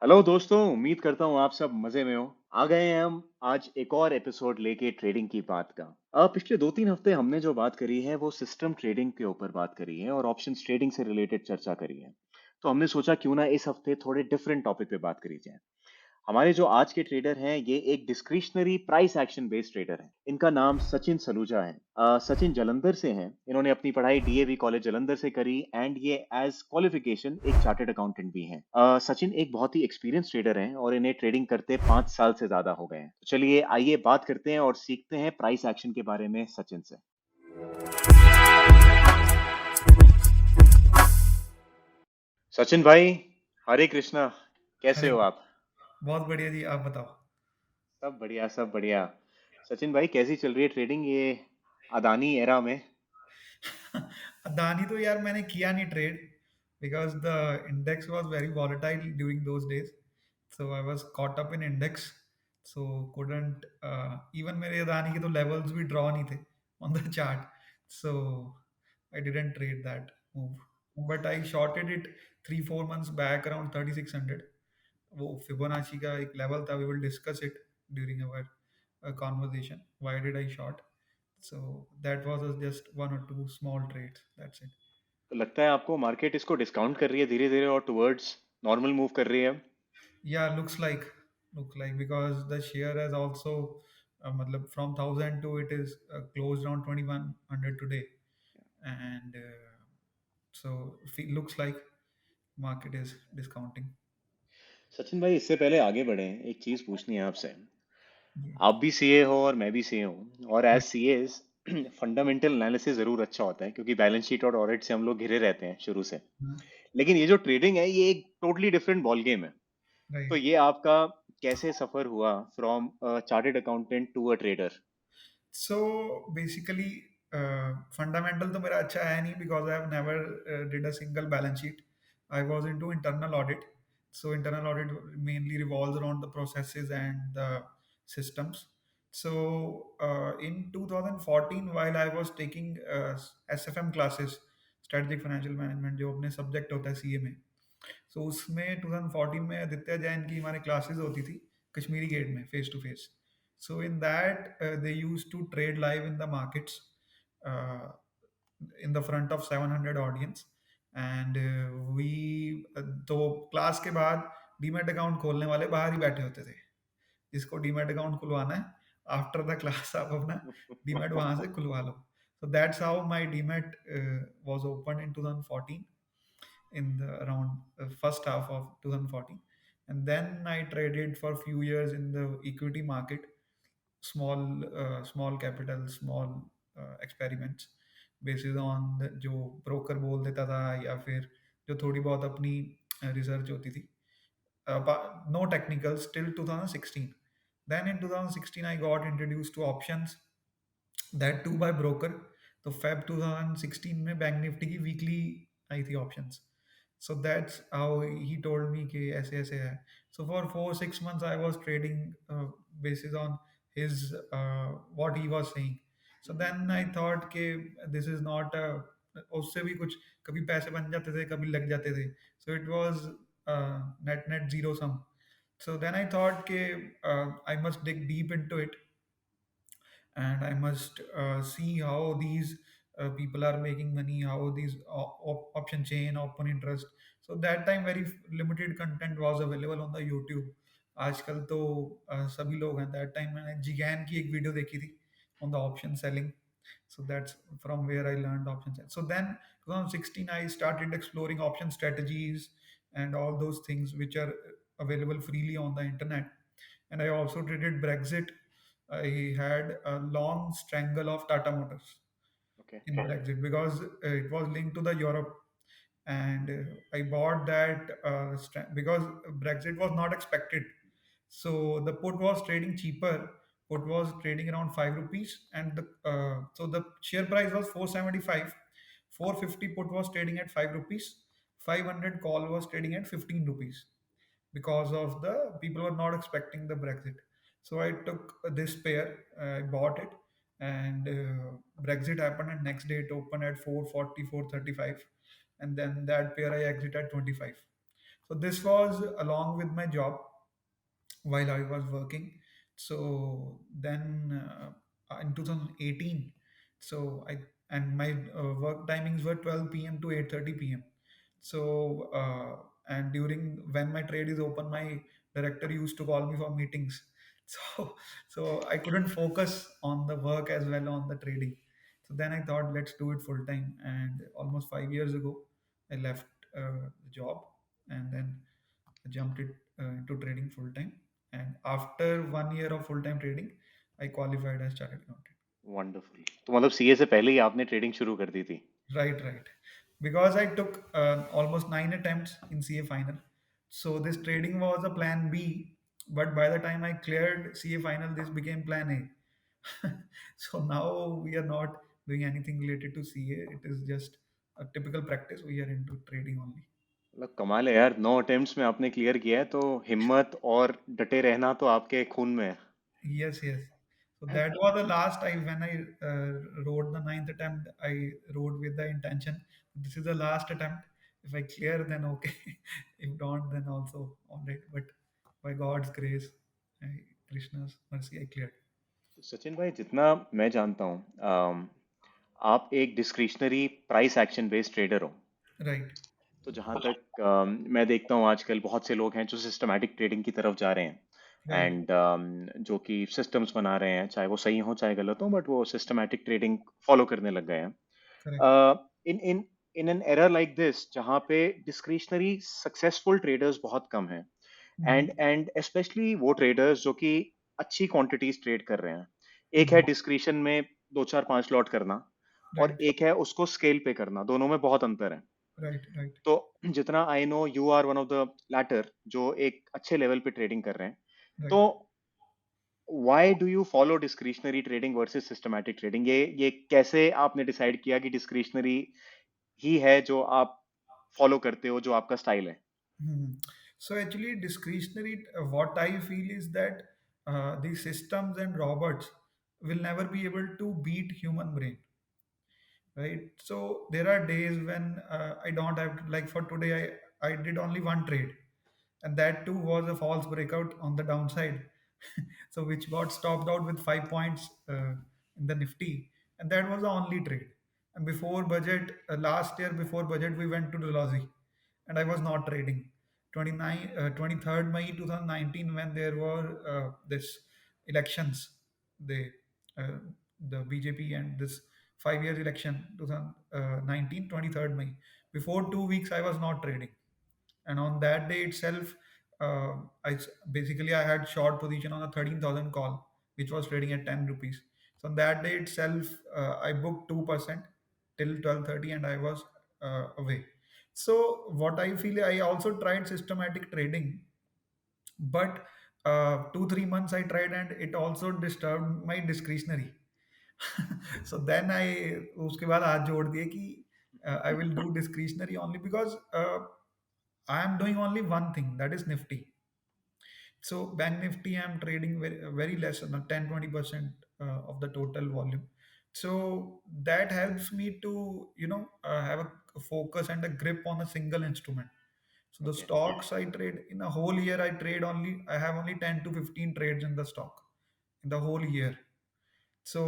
Hello दोस्तों, उम्मीद करता हूँ आप सब मजे में हो। आ गए हैं हम आज एक और एपिसोड लेके ट्रेडिंग की बात का। पिछले 2-3 हफ्ते हमने जो बात करी है वो सिस्टम ट्रेडिंग के ऊपर बात करी है और ऑप्शंस ट्रेडिंग से रिलेटेड चर्चा करी है। तो हमने सोचा क्यों ना इस हफ्ते थोड़े डिफरेंट टॉपिक पे बात करी जाए। हमारे जो आज के ट्रेडर हैं ये एक discretionary price action based trader हैं। इनका नाम सचिन सलूजा है। सचिन जलंधर से हैं। इन्होंने अपनी पढ़ाई डीएवी कॉलेज जलंधर से करी एंड ये एज क्वालिफिकेशन एक चार्टर्ड अकाउंटेंट भी हैं। सचिन एक बहुत ही एक्सपीरियंस ट्रेडर हैं और इन्हें ट्रेडिंग करते 5 साल से ज्यादा हो गए हैं। तो चलिए आइए बात करते हैं और सीखते हैं प्राइस एक्शन के बारे में सचिन से। सचिन भाई, हरे कृष्णा। कैसे हरे हो आप? बहुत बढ़िया जी। आप बताओ। सब बढ़िया, सब बढ़िया। सचिन भाई, कैसी चल रही है ट्रेडिंग ये अदानी एरा में? अदानी तो यार मैंने किया नहीं trade, because the index was very volatile during those days. So I was caught up in index, so couldn't even मेरे अदानी के तो लेवल्स भी ड्रॉ नहीं थे on the chart. So I didn't trade that move, but I shorted it 3-4 months back around 3600। वो Fibonacci का एक level था, we will discuss it during our conversation. Why did I short? So that was just one or two small trades. That's it. तो लगता है आपको market इसको discount कर रही है धीरे धीरे और टुवर्ड्स नॉर्मल मूव कर रही है अब? Yeah, looks like because the share has also, matlab from 1,000 to it is closed around 2,100 today, and looks like market is discounting. Sachin भाई, इससे पहले आगे बढ़े एक चीज पूछनी है आपसे। Yeah. आप भी सीए हो और मैं भी सीए हूँ और as Right. CS fundamental analysis जरूर अच्छा होता है क्योंकि बैलेंस शीट और ऑडिट से हम लोग घिरे रहते हैं शुरू से। Mhm. लेकिन ये जो ट्रेडिंग है ये एक टोटली डिफरेंट बॉल गेम है। तो Right. ये आपका कैसे सफर हुआ from chartered accountant to a trader? So basically, fundamental तो मेरा अच्छा है नहीं, because I have never did a single balance sheet. I was into internal audit. So internal audit mainly revolves around the processes and the systems. So in 2014, while I was taking SFM classes, strategic financial management, जो अपने subject होता है CA में, सो उसमें 2014 में आदित्य जैन की हमारी classes होती थी कश्मीरी गेट में, face to face. So in that they use to trade live in the markets in the front of 700 audience. And we तो क्लास के बाद डीमेट अकाउंट खोलने वाले बाहर ही बैठे होते थे। जिसको डीमेट अकाउंट खुलवाना है, आफ्टर द क्लास आप अपना डीमेट वहां से खुलवा लो। So that's how my DMAT was opened in 2014, in the around first half of 2014. And then I traded for a few years in the equity market, small capital, small experiments, basis on जो broker बोल देता था या फिर जो थोड़ी बहुत अपनी रिसर्च होती थी। No technicals till 2016. Then in 2016 I got introduced to options, that too by broker। तो फेब 2016 में बैंक निफ्टी की वीकली आई थी options. So that's how he told me कि ऐसे ऐसे है। So for 4-6 months I was trading basis on his what he was saying. So then I thought कि दिस इज नॉट उससे भी कुछ, कभी पैसे बन जाते थे कभी लग जाते थे। So it was net net zero sum. So then I thought कि I must dig deep into it, and I must see how these people are making money, how these option chain, open interest. So that time very limited content was available on the YouTube. आजकल तो सभी लोग हैं। That time मैंने जिगैन की एक video देखी थी on the option selling. So that's from where I learned option sell. So then 2016 I started exploring option strategies and all those things which are available freely on the internet. And I also traded Brexit. I had a long strangle of Tata Motors okay. in Brexit, because it was linked to the Europe, and I bought that because Brexit was not expected. So the put was trading cheaper. Put was trading around 5 rupees, and so the share price was 475. 450 put was trading at 5 rupees. 500 call was trading at 15 rupees, because of the people were not expecting the Brexit. So I took this pair, I bought it, and Brexit happened, and next day it opened at 440, 435, and then that pair I exit at 25. So this was along with my job while I was working. So then in 2018, so I and my work timings were 12 p.m. to 8:30 p.m. So and during when my trade is open, my director used to call me for meetings. So I couldn't focus on the work as well on the trading. So then I thought, let's do it full time. And almost 5 years ago, I left the job and then jumped it into trading full time. And after 1 year of full time trading, I qualified as chartered accountant. Wonderful. तो मतलब CA से पहले ही आपने trading शुरू कर दी थी? Right, right. Because I took almost 9 attempts in CA final. So this trading was a plan B, but by the time I cleared CA final, this became plan A. So now we are not doing anything related to CA. It is just a typical practice. We are into trading only. मतलब कमाल है यार, 9 attempts में आपने clear किया है, तो हिम्मत और डटे रहना तो आपके खून में है। Yes, yes. So that was the last I when I wrote the ninth attempt. I wrote with the intention. This is the last attempt. If I clear, then okay. If don't, then also all right. But by God's grace, I, Krishna's mercy, I cleared. तो सचिन भाई, जितना मैं जानता हूँ, आप एक discretionary price action based trader हो। Right, तो जहाँ तक मैं देखता हूँ आजकल बहुत से लोग हैं जो सिस्टमैटिक ट्रेडिंग की तरफ जा रहे हैं, right, एंड जो कि सिस्टम्स बना रहे हैं, चाहे वो सही हो चाहे गलत हो, बट वो सिस्टमैटिक ट्रेडिंग फॉलो करने लग गए हैं। correct. In in in an era like this, जहाँ पे डिस्क्रिशनरी सक्सेसफुल ट्रेडर्स बहुत कम हैं, Mhm. एंड स्पेशली वो ट्रेडर्स जो कि अच्छी क्वांटिटीज ट्रेड कर रहे हैं। एक है Mhm. डिस्क्रिशन में दो चार पांच लॉट करना, और Right, एक है उसको स्केल पे करना, दोनों में बहुत अंतर है। right, right, तो जितना I know you are one of the latter जो एक अच्छे लेवल पे ट्रेडिंग कर रहे हैं, तो right. Why do you follow discretionary trading versus systematic trading? ये कैसे आपने डिसाइड किया कि डिस्क्रिशनरी ही है जो आप फॉलो करते हो, जो आपका स्टाइल है? Mhm. So actually, discretionary, what I feel is that these systems and robots will never be able to beat human brain, right? So there are days when I don't have to, like for today, I did only one trade, and that too was a false breakout on the downside, so which got stopped out with 5 points in the Nifty, and that was the only trade. And before budget, last year before budget, we went to Dalhousie, and I was not trading. 23rd May 2019, when there were this elections, they uh, the BJP and this 5 year election 2019 23rd May. Before 2 weeks, I was not trading, and on that day itself, basically I had short position on a 13,000 call, which was trading at 10 rupees. So on that day itself, I booked 2% till 12:30, and I was away. So what I feel, I also tried systematic trading, but 2 3 months I tried, and it also disturbed my discretionary. So then I उसके बाद हाथ जोड़ दिए कि I will do discretionary only because I am doing only one thing, that is Nifty. So Bank Nifty, I'm trading very less than 10 20% of the total volume. So that helps me to have a focus and a grip on a single instrument. So the okay. stocks I trade in a whole year, I have only 10 to 15 trades in the stock in the whole year. So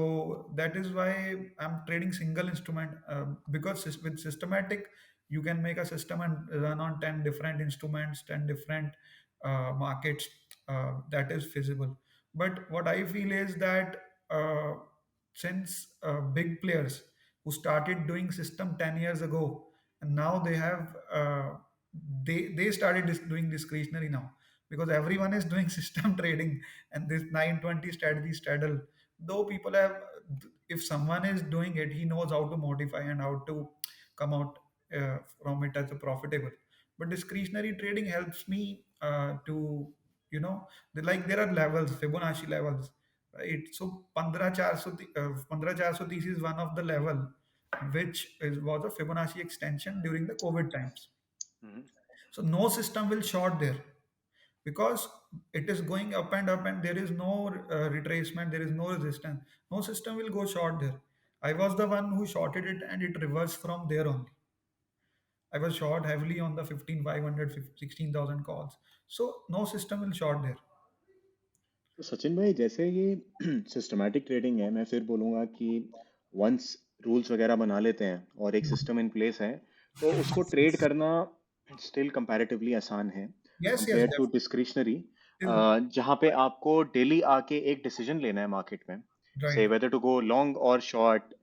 that is why I'm trading single instrument, because with systematic you can make a system and run on 10 different instruments, 10 different markets. That is feasible. But what I feel is that since big players who started doing system 10 years ago, and now they started doing discretionary now, because everyone is doing system trading, and this 920 strategy straddle, though people have, if someone is doing it, he knows how to modify and how to come out from it as a profitable. But discretionary trading helps me to like there are levels, Fibonacci levels, right? So 15430 is one of the level, which was a Fibonacci extension during the COVID times. So no system will short there, because it is going up and up, and there is no retracement, there is no resistance. No system will go short there. I was the one who shorted it, and it reversed from there only. I was short heavily on the 15,500, 16,000 calls. So no system will short there. तो सचिन भाई, जैसे ये systematic trading है, मैं फिर बोलूँगा कि once rules वगैरह बना लेते हैं और एक सिस्टम इन प्लेस है, तो उसको ट्रेड करना स्टिल कंपैरेटिवली आसान है Yes, yes, compare to definitely. Discretionary, Is- जहाँ पे आपको डेली आके एक डिसीजन लेना है मार्केट में, से Right. Whether to go long और शॉर्ट,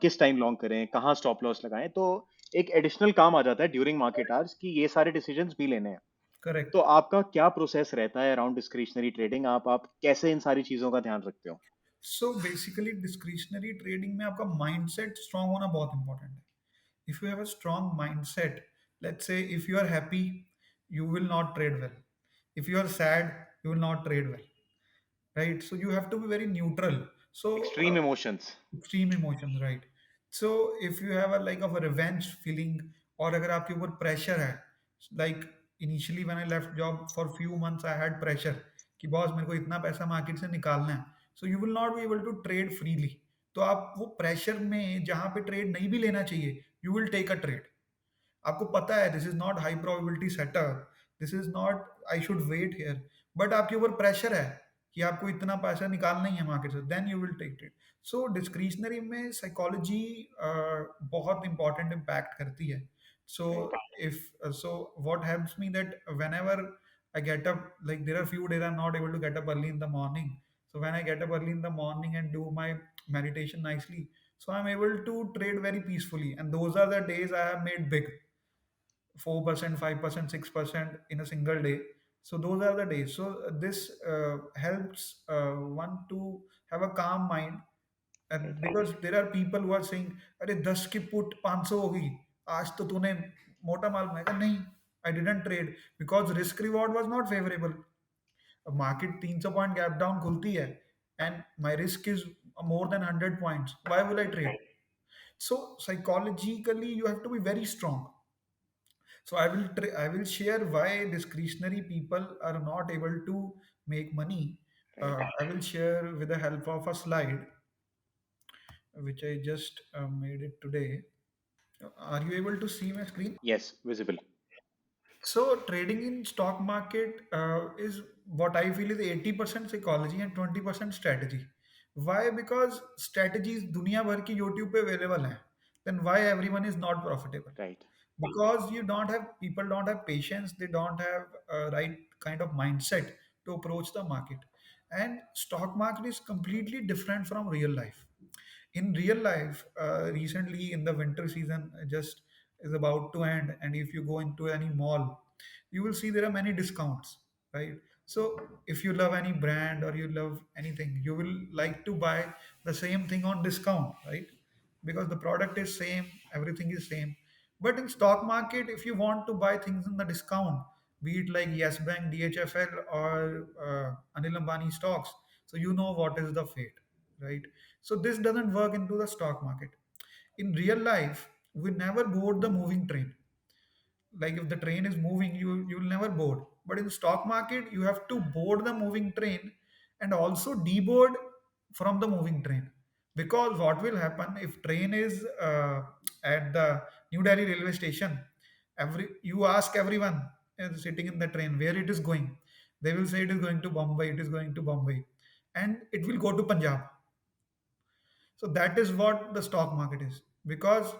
किस टाइम लॉन्ग करें, कहाँ स्टॉप लॉस लगाएं, तो एक एडिशनल काम आ जाता है ड्यूरिंग मार्केट आवर्स कि ये सारे डिसीजंस भी लेने हैं। तो Correct. आपका क्या प्रोसेस रहता है अराउंड डिस्क्रिशनरी ट्रेडिंग? आप कैसे इन सारी चीजों का ध्यान रखते हो? So basically discretionary trading में आपका mindset strong होना बहुत important है. If you have a strong mindset, let's say if you are happy, you will not trade well. If you are sad, you will not trade well. Right? So you have to be very neutral. So extreme emotions. extreme emotions, right? So if you have a like of a revenge feeling, और अगर आपके ऊपर pressure है, like initially when I left job for few months I had pressure कि boss मेरे को इतना पैसा मार्केट से निकालना है, so you will not be able to trade freely. तो आप वो प्रेशर में जहां पे ट्रेड नहीं भी लेना चाहिए, you will take a trade. आपको पता है this is not high probability setup, this is not I should wait here, but आपके ऊपर प्रेशर है कि आपको इतना पैसा निकालना ही है मार्केट से, then you will take it. So discretionary में साइकोलॉजी बहुत इंपॉर्टेंट इम्पैक्ट करती है. So right. If so what helps me that whenever I get up, like there are few days I'm not able to get up early in the morning. So when I get up early in the morning and do my meditation nicely, so I'm able to trade very peacefully. And those are the days I have made big. 4%, 5%, 6% in a single day. So those are the days. So this helps one to have a calm mind. And right. because there are people who are saying, अरे 10 की put 500 होगी, आज तो तूने मोटा माल, मैं कहा नहीं, I didn't trade because risk reward was not favorable. Market 300 point gap down खुलती है and my risk is more than 100 points. Why will I trade? So psychologically you have to be very strong. So I will share why discretionary people are not able to make money. Right. I will share with the help of a slide which I just made it today. Are you able to see my screen? Yes, visible. So trading in stock market is what I feel is 80% psychology and 20% strategy. Why? Because strategies दुनिया भर की YouTube पे available हैं. Then why everyone is not profitable? Right. Because you don't have people don't have patience, they don't have a right kind of mindset to approach the market. And stock market is completely different from real life. In real life, recently in the winter season just is about to end, and if you go into any mall, you will see there are many discounts, right? So if you love any brand or you love anything, you will like to buy the same thing on discount, right? Because the product is same, everything is same. But in stock market, if you want to buy things in the discount, be it like Yes Bank, DHFL, or Anil Ambani stocks, so you know what is the fate, right? So this doesn't work into the stock market. In real life, we never board the moving train. Like if the train is moving, you will never board. But in stock market, you have to board the moving train and also deboard from the moving train. Because what will happen if train is at the New Delhi railway station, every you ask everyone sitting in the train where it is going, they will say it is going to Bombay, it is going to Bombay, and it will go to Punjab. So that is what the stock market is. Because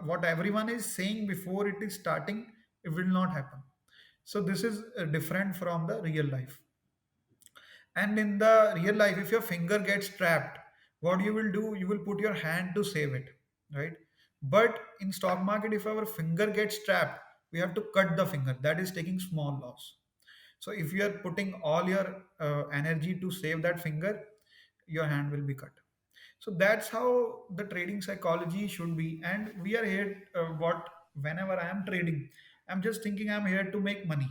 what everyone is saying before it is starting, it will not happen. So this is different from the real life. And in the real life, if your finger gets trapped, what you will do, you will put your hand to save it, right? But in stock market, if our finger gets trapped, we have to cut the finger. That is taking small loss. So if you are putting all your energy to save that finger, your hand will be cut. So that's how the trading psychology should be. And we are here, what whenever I am trading, I'm just thinking I'm here to make money.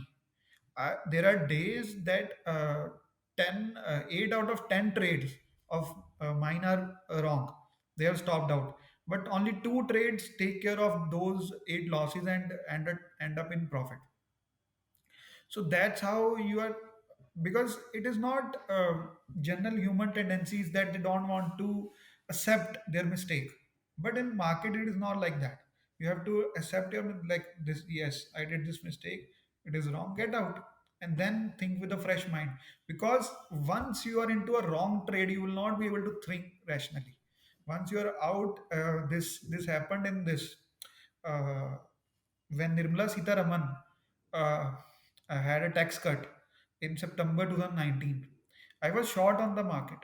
There are days that 8 out of 10 trades of mine are wrong. They have stopped out. But only two trades take care of those eight losses and end up in profit. So that's how you are, because it is not general human tendencies that they don't want to accept their mistake. But in market, it is not like that. You have to accept your, like, this, yes, I did this mistake, it is wrong, get out, and then think with a fresh mind. Because once you are into a wrong trade, you will not be able to think rationally. Once you are out, this happened in this, uh, when Nirmala Sitharaman uh, had a tax cut in September 2019. I was short on the market.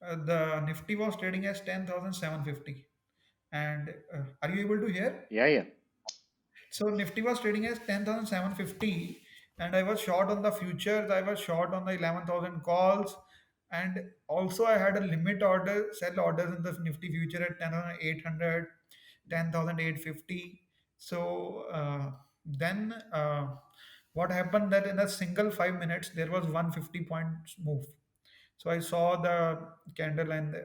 The Nifty was trading as 10,750. And are you able to hear? Yeah, yeah. So Nifty was trading as 10,750, and I was short on the futures. I was short on the 11,000 calls, and also I had a limit order, sell orders in the Nifty future at 10,800, 10,850. So then what happened that in a single 5 minutes there was 150 points move. So I saw the candle, and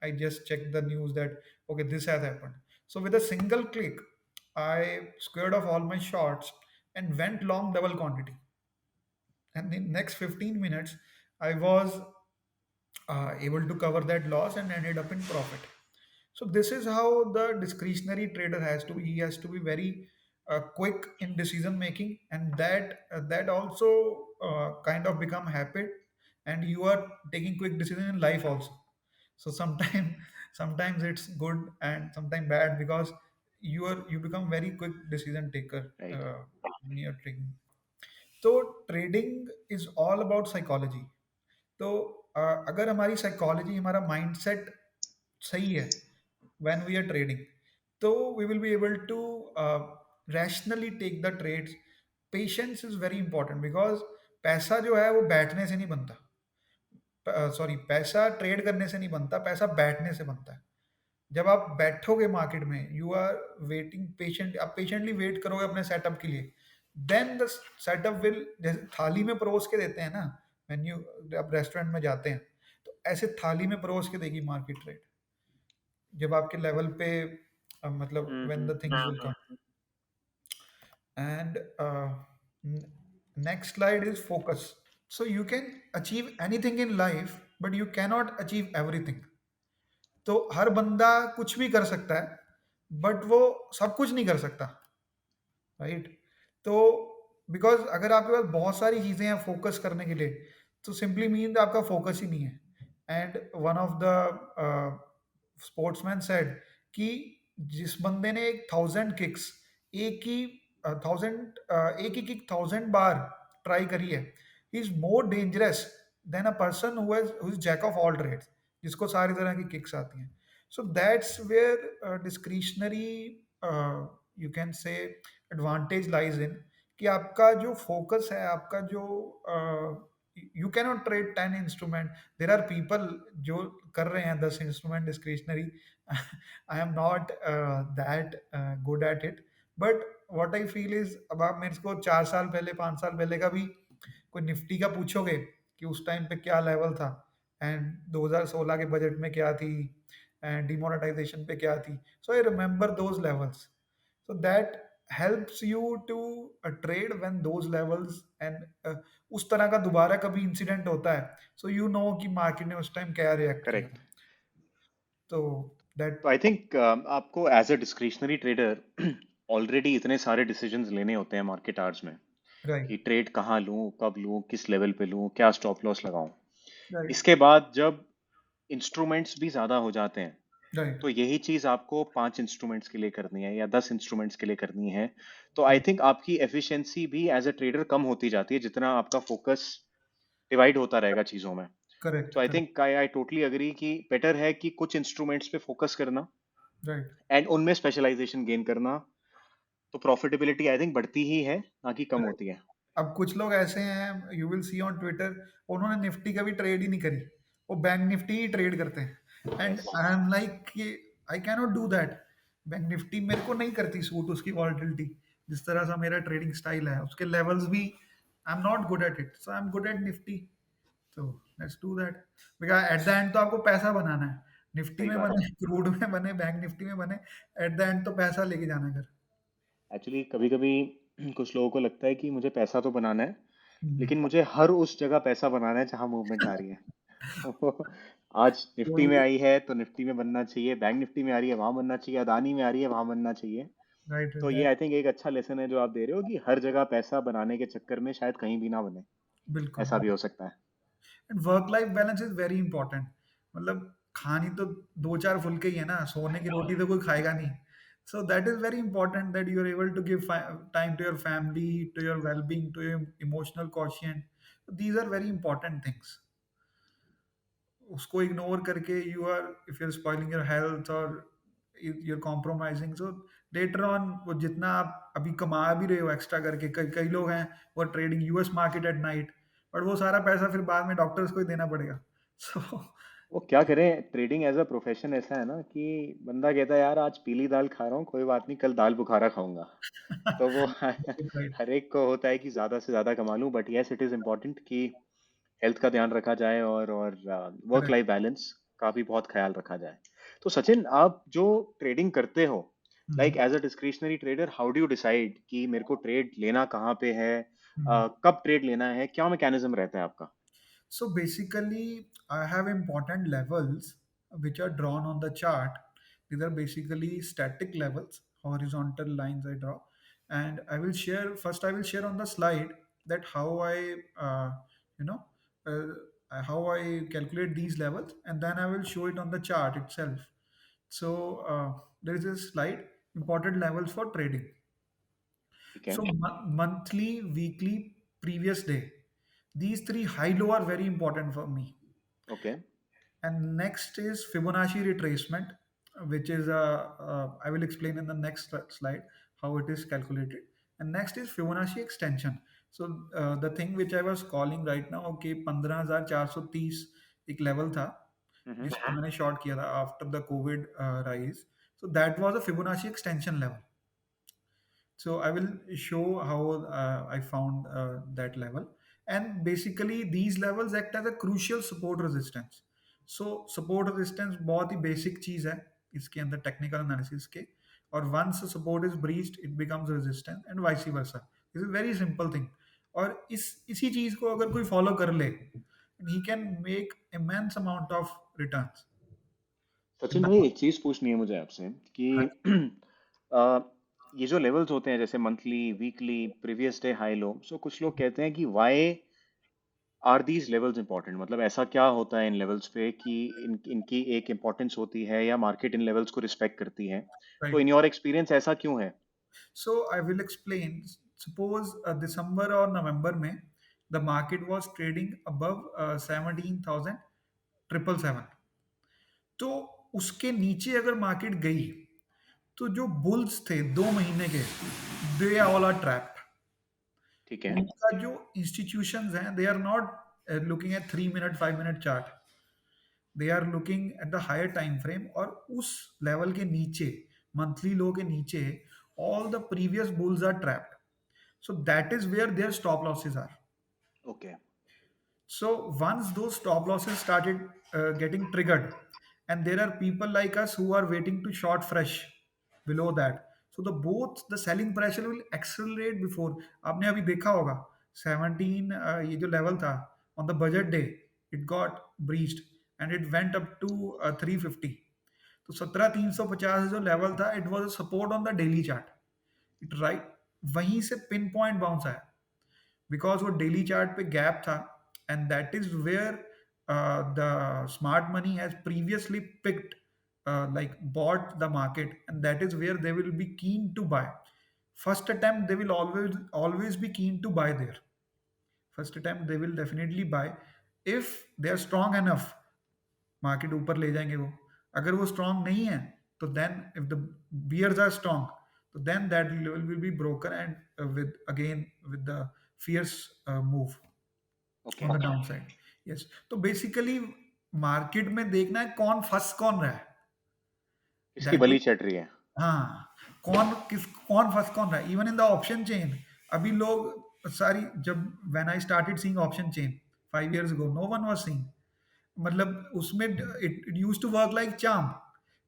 I just checked the news that okay, this has happened. So with a single click, I squared off all my shorts and went long double quantity. And in next 15 minutes, I was able to cover that loss and ended up in profit. So this is how the discretionary trader has to be. He has to be very quick in decision making, and that also kind of become habit. And you are taking quick decision in life also. So sometimes sometimes it's good and sometimes bad, because you become very quick decision taker Right. when you're trading. तो trading is all about psychology. तो अगर हमारी psychology, हमारा mindset सही है when we are trading, तो we will be able to rationally take the trades. Patience is very important, because पैसा जो है वो बैठने से नहीं बनता. सॉरी, पैसा ट्रेड करने से नहीं बनता, पैसा बैठने से बनता है. जब आप बैठोगे मार्केट में, यू आर वेटिंग पेशेंट, आप पेशेंटली वेट करोगे अपने सेटअप के लिए, देन द सेटअप विल, जैसे थाली में परोस के देते हैं ना, व्हेन यू, आप रेस्टोरेंट में जाते हैं, तो ऐसे थाली में परोस के देगी मार्केट ट्रेड, जब आपके लेवल पे, मतलब when hmm. The things will come. And next slide is focus. So you can achieve anything in life, but you cannot achieve everything. तो हर बंदा कुछ भी कर सकता है, बट वो सब कुछ नहीं कर सकता, राइट? तो बिकॉज अगर आपके पास बहुत सारी चीज़ें हैं फोकस करने के लिए, तो सिंपली मीन आपका फोकस ही नहीं है. And one of the sportsman said कि जिस बंदे ने 1,000 किक्स, एक ही 1,000, एक ही किक 1,000 बार ट्राई करी है, he is more dangerous than a person who is jack of all trades, जिसको सारी तरह की किक्स आती हैं. So that's where discretionary, you can say, advantage lies in, कि आपका जो फोकस है, आपका जो, you can not trade 10 instrument. There are people जो कर रहे हैं 10 instrument discretionary. I am not that good at it. But what I feel is, अब आप मेरे को 4 साल पहले, 5 साल पहले का भी कोई निफ्टी का पूछोगे कि उस टाइम पे क्या लेवल था, एंड 2016 के बजट में क्या थी, एंड डिमोनेटाइजेशन पे क्या थी, so I remember those levels. So that helps you to trade when those levels, and उस तरह का दोबारा कभी इंसिडेंट होता है, सो यू नो कि मार्केट ने उस टाइम क्या रिएक्ट किया करेक्ट. था. तो दैट. तो आई थिंक आपको as a discretionary trader already इतने सारे डिसीजंस लेने होते हैं मार्केट आवर्स में राइट. कि ट्रेड कहाँ लूँ, कब लूँ, किस लेवल पे लूँ, क्या स्टॉप लॉस लगाऊं. राइट. इसके बाद जब इंस्ट्रूमेंट्स भी ज़्यादा हो जाते हैं, राइट. तो यही चीज़ आपको 5 इंस्ट्रूमेंट्स के लिए करनी है या 10 इंस्ट्रूमेंट्स के लिए करनी है, तो आई थिंक आपकी एफिशिएंसी भी एज अ ट्रेडर कम होती जाती है जितना आपका फोकस डिवाइड होता रहेगा चीज़ों में. करेक्ट. तो आई correct. Think I I totally agree कि बेटर है कि कुछ इंस्ट्रूमेंट्स पे फोकस करना राइट. एंड उनमें स्पेशलाइजेशन गेन करना, तो प्रॉफिटेबिलिटी आई थिंक बढ़ती ही है, ना कि कम राइट. होती है. अब कुछ लोग ऐसे हैं, you will see on Twitter, उन्होंने निफ्टी का भी ट्रेड ही नहीं करी, वो बैंक निफ्टी ही ट्रेड करते हैं. And yes. I am like, I can not do that. Bank Nifty मेरे को नहीं करती सूट, उसकी वॉलिटिलिटी, जिस तरह से मेरा ट्रेडिंग स्टाइल है, उसके लेवल्स भी, I am not good at it, so I am good at Nifty. तो let's do that. Because at the end तो आपको पैसा बनाना है, निफ्टी सही में बात है. बने, क्रूड में बने, बैंक निफ्टी में बने, एट द एंड तो पैसा लेके जाना है घर. एक्चुअली कभी कभी कुछ लोगों को लगता है कि मुझे पैसा तो बनाना है, हम्म. लेकिन मुझे हर उस जगह पैसा बनाना है जहां मूवमेंट आ रही है. आज निफ्टी में वही. आई है तो निफ्टी में बनना चाहिए, बैंक निफ्टी में आ रही है वहां बनना चाहिए, अदानी में आ रही है वहां बनना चाहिए. राइट, तो ये दैट आई थिंक एक अच्छा लेसन है जो आप दे रहे हो कि हर जगह पैसा बनाने के चक्कर में शायद कहीं भी ना बने। बिल्कुल। ऐसा भी हो सकता है। And work life balance is very important. मतलब खानी तो दो चार फुलके ही है ना, सोने की रोटी तो कोई खाएगा नहीं। So that is very important that you are able to give time to your family, to your wellbeing, to your emotional question. These are very important things. उसको इग्नोर करके you are, if you are spoiling your health और you are compromising, so later on वो जितना आप अभी कमा भी रहे हो एक्स्ट्रा करके, कई कई लोग हैं वो trading US market at night, but वो सारा पैसा फिर बाद में डॉक्टर्स को ही देना पड़ेगा। सो वो क्या करें, ट्रेडिंग एज अ प्रोफेशन ऐसा है ना कि बंदा कहता है यार आज पीली दाल खा रहा हूँ, कोई बात नहीं, कल दाल बुखारा खाऊंगा। तो वो राइट, हर एक को होता है कि ज्यादा से ज्यादा कमा लूं, but yes it is important कि हेल्थ का ध्यान रखा जाए और वर्क करेक्ट। लाइफ बैलेंस का भी बहुत ख्याल रखा जाए। तो सचिन, आप जो ट्रेडिंग करते हो, like as a discretionary trader, how do you decide कि मेरे को ट्रेड लेना कहाँ पे है, कब ट्रेड लेना है, क्या मैकेनिज्म रहता है आपका? So basically, I have important levels which are drawn on the chart. These are basically static levels, horizontal lines I draw, and I will share first. I will share on the slide that how I, you know, how I calculate these levels, and then I will show it on the chart itself. So there is a slide important levels for trading. ठीक है। So monthly, weekly, previous day. These three high low are very important for me. Okay. And next is Fibonacci retracement, which is I will explain in the next slide how it is calculated. And next is Fibonacci extension. So the thing which I was calling right now, okay, 15,430 एक level था हम्म। जिसको मैंने short किया था after the Covid rise. So that was a Fibonacci extension level. So I will show how I found that level. And basically these levels act as a crucial support resistance. So support resistance बहुत ही basic चीज है इसके अंदर technical analysis के. और once the support is breached it becomes resistance and vice versa. This is a very simple thing. और इसी चीज को अगर कोई follow कर ले, he can make immense amount of returns in Sachin the भाई, market. एक चीज पूछनी है मुझे आपसे कि हाँ. अ, ये जो लेवल्स होते हैं जैसे monthly, weekly, previous day high low, so कुछ लोग कहते हैं कि why are these levels important, मतलब ऐसा क्या होता है इन लेवल्स पे कि इनकी एक इम्पोर्टेंस होती है या मार्केट इन लेवल्स को रिस्पेक्ट करती है? तो Right. इन योर एक्सपीरियंस ऐसा क्यों है? So I will explain. Suppose December or November में the market was trading above 17,777. तो उसके नीचे अगर मार्केट गई तो जो बुल्स थे 2 महीने के, दे ऑल आर ट्रैप्ड. ठीक है। उनका जो इंस्टीट्यूशंस हैं they are not looking at 3 minute 5 minute chart. They are looking at the higher time frame. और उस लेवल के नीचे, मंथली लो के नीचे, all the previous bulls are trapped. So that is where their stop losses are. Okay. So once those stop losses started getting triggered, and there are people like us who are waiting to short fresh below that. So the both the selling pressure will accelerate before. आपने अभी देखा होगा 17 ये जो level था on the budget day it got breached and it went up to 350. तो 17,350 जो level था it was a support on the daily chart. It right वहीं से पिन पॉइंट बाउंस आया बिकॉज वो डेली चार्ट पे गैप था. And that is where the smart money has previously picked like bought the market, and that is where they will be keen to buy. First attempt they will always be keen to buy there. First attempt they will definitely buy if they are strong enough. Market ऊपर ले जाएंगे वो. अगर वो strong नहीं है तो then if the bears are strong तो then that level will be broken and with again with the fears move okay. On the down side. Yes. तो बेसिकली मार्केट में देखना है कौन फंस कौन रहा है. किसकी दैट बली चढ़ रही है? हाँ, कौन फंस कौन रहा है even in the option chain. अभी लोग सारी जब when I started seeing option chain 5 years ago no one was seeing. मतलब उसमें it use to work like charm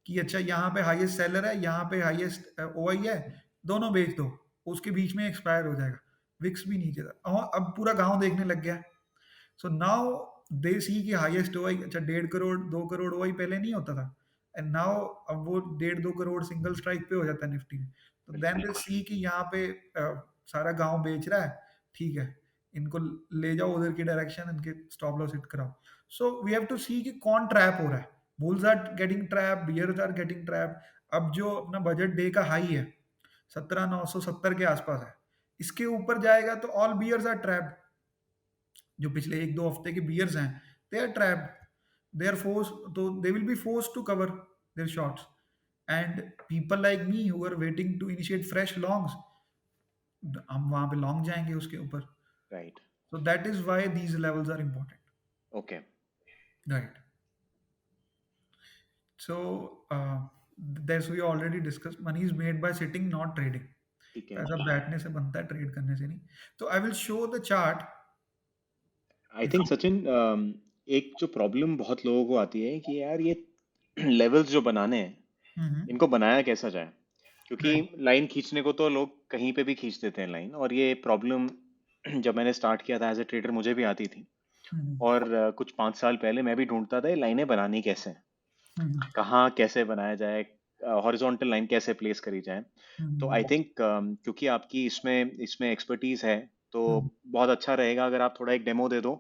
कि अच्छा यहाँ पे हाईएस्ट सेलर है, यहाँ पे हाईएस्ट ओआई है, दोनों बेच दो, उसके बीच में एक्सपायर हो जाएगा. विक्स भी नीचे था और अब पूरा गांव देखने लग गया. सो नाउ दे सी कि हाईएस्ट ओआई अच्छा 1.5 करोड़ 2 करोड़ ओआई पहले नहीं होता था. एंड नाउ अब वो 1.5 2 करोड़ सिंगल स्ट्राइक पे हो जाता है निफ्टी में. तो देन बिल्कुल। दे सी कि यहाँ पे सारा गाँव बेच रहा है, ठीक है, इनको ले जाओ उधर की डायरेक्शन, इनके स्टॉप लॉस हिट कराओ। So we have to see कि कौन ट्रैप हो रहा है। Bulls are getting trap, bears are getting trap. अब जो अपना बजट डे का हाई है 17,970 के आसपास है, इसके ऊपर जाएगा तो ऑल बियर्स आर ट्रैप्ड। जो पिछले 1-2 हफ्ते के बियर्स हैं, they are trapped, they are force, तो they will be force to cover their shorts. And people like me who are waiting to initiate fresh longs, हम वहां पे लॉन्ग जाएंगे उसके ऊपर। Right. So that is why these levels are important, okay. right? So that's we already discussed. Money is made by sitting, not trading. ठीक है। पैसा बैठने से बनता है, ट्रेड करने से नहीं। तो I will show the chart. I if think Sachin, एक जो प्रॉब्लम बहुत लोगों को आती है कि यार ये लेवल्स जो बनाने हैं, इनको बनाया कैसा जाए? क्योंकि राइट। लाइन खींचने को तो लोग कहीं पे भी खींच देते हैं लाइन, और ये प्रॉब्लम जब मैंने स्टार्ट किया था एज ए ट्रेडर मुझे भी आती थी। और कुछ 5 साल पहले मैं भी ढूंढता था ये लाइनें बनानी कैसे हैं, कहाँ कैसे बनाया जाए, हॉरिजॉन्टल लाइन कैसे प्लेस करी जाए। तो आई थिंक क्योंकि आपकी इसमें इसमें एक्सपर्टीज है, तो बहुत अच्छा रहेगा अगर आप थोड़ा एक डेमो दे दो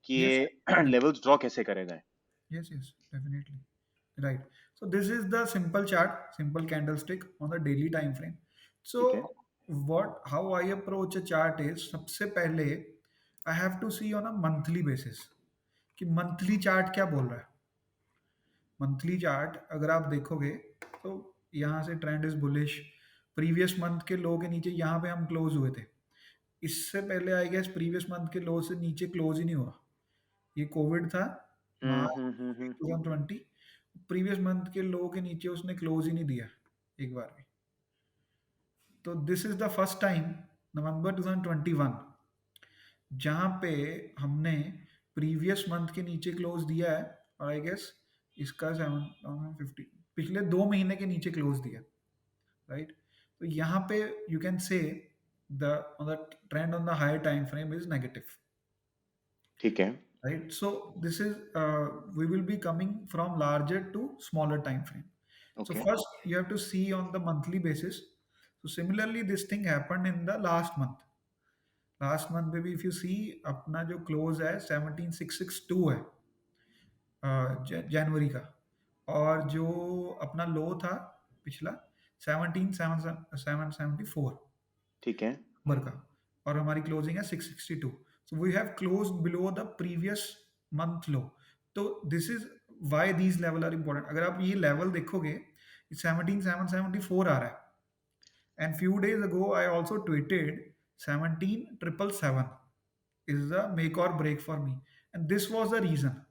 कि यस, ये लेवल्स ड्रॉ कैसे करे जाए। Yes, yes, definitely, right. So this is the simple chart, simple candlestick on the daily time frame. So ठीक है। what, how I approach a chart is, सबसे पहले I have to see on a monthly basis कि monthly chart क्या बोल रहा है। Monthly chart अगर आप देखोगे तो यहाँ से trend is bullish. Previous month के लो के नीचे यहाँ पे हम क्लोज हुए थे। इससे पहले आई गेस प्रीवियस मंथ के लो से नीचे क्लोज ही नहीं हुआ। ये कोविड था, मार्च 2020। प्रीवियस मंथ के लो के नीचे उसने क्लोज ही नहीं दिया एक बार भी। तो this is the first time, November 2021, जहां पे हमने प्रीवियस मंथ के नीचे क्लोज दिया है। और आई गेस इसका 7,50 पिछले 2 महीने के नीचे क्लोज दिया, राइट। तो यहाँ पे you can say the trend on the higher time frame is negative, ठीक है। right? So this is we will be coming from larger to smaller time frame. So okay. first you have to see on the monthly basis. So similarly this thing happened in the last month. Last month में भी if you see अपना जो close है 17,662 है जनवरी का, और जो अपना लो था पिछला 17,774 ठीक है। नंबर का, और हमारी क्लोजिंग है 662। So we have close below the previous month low. तो this is why these level are important. अगर आप ये लेवल देखोगे 17,774 आ रहा है, and few days ago I also tweeted 17,777 is the make और break for me, and this was the reason,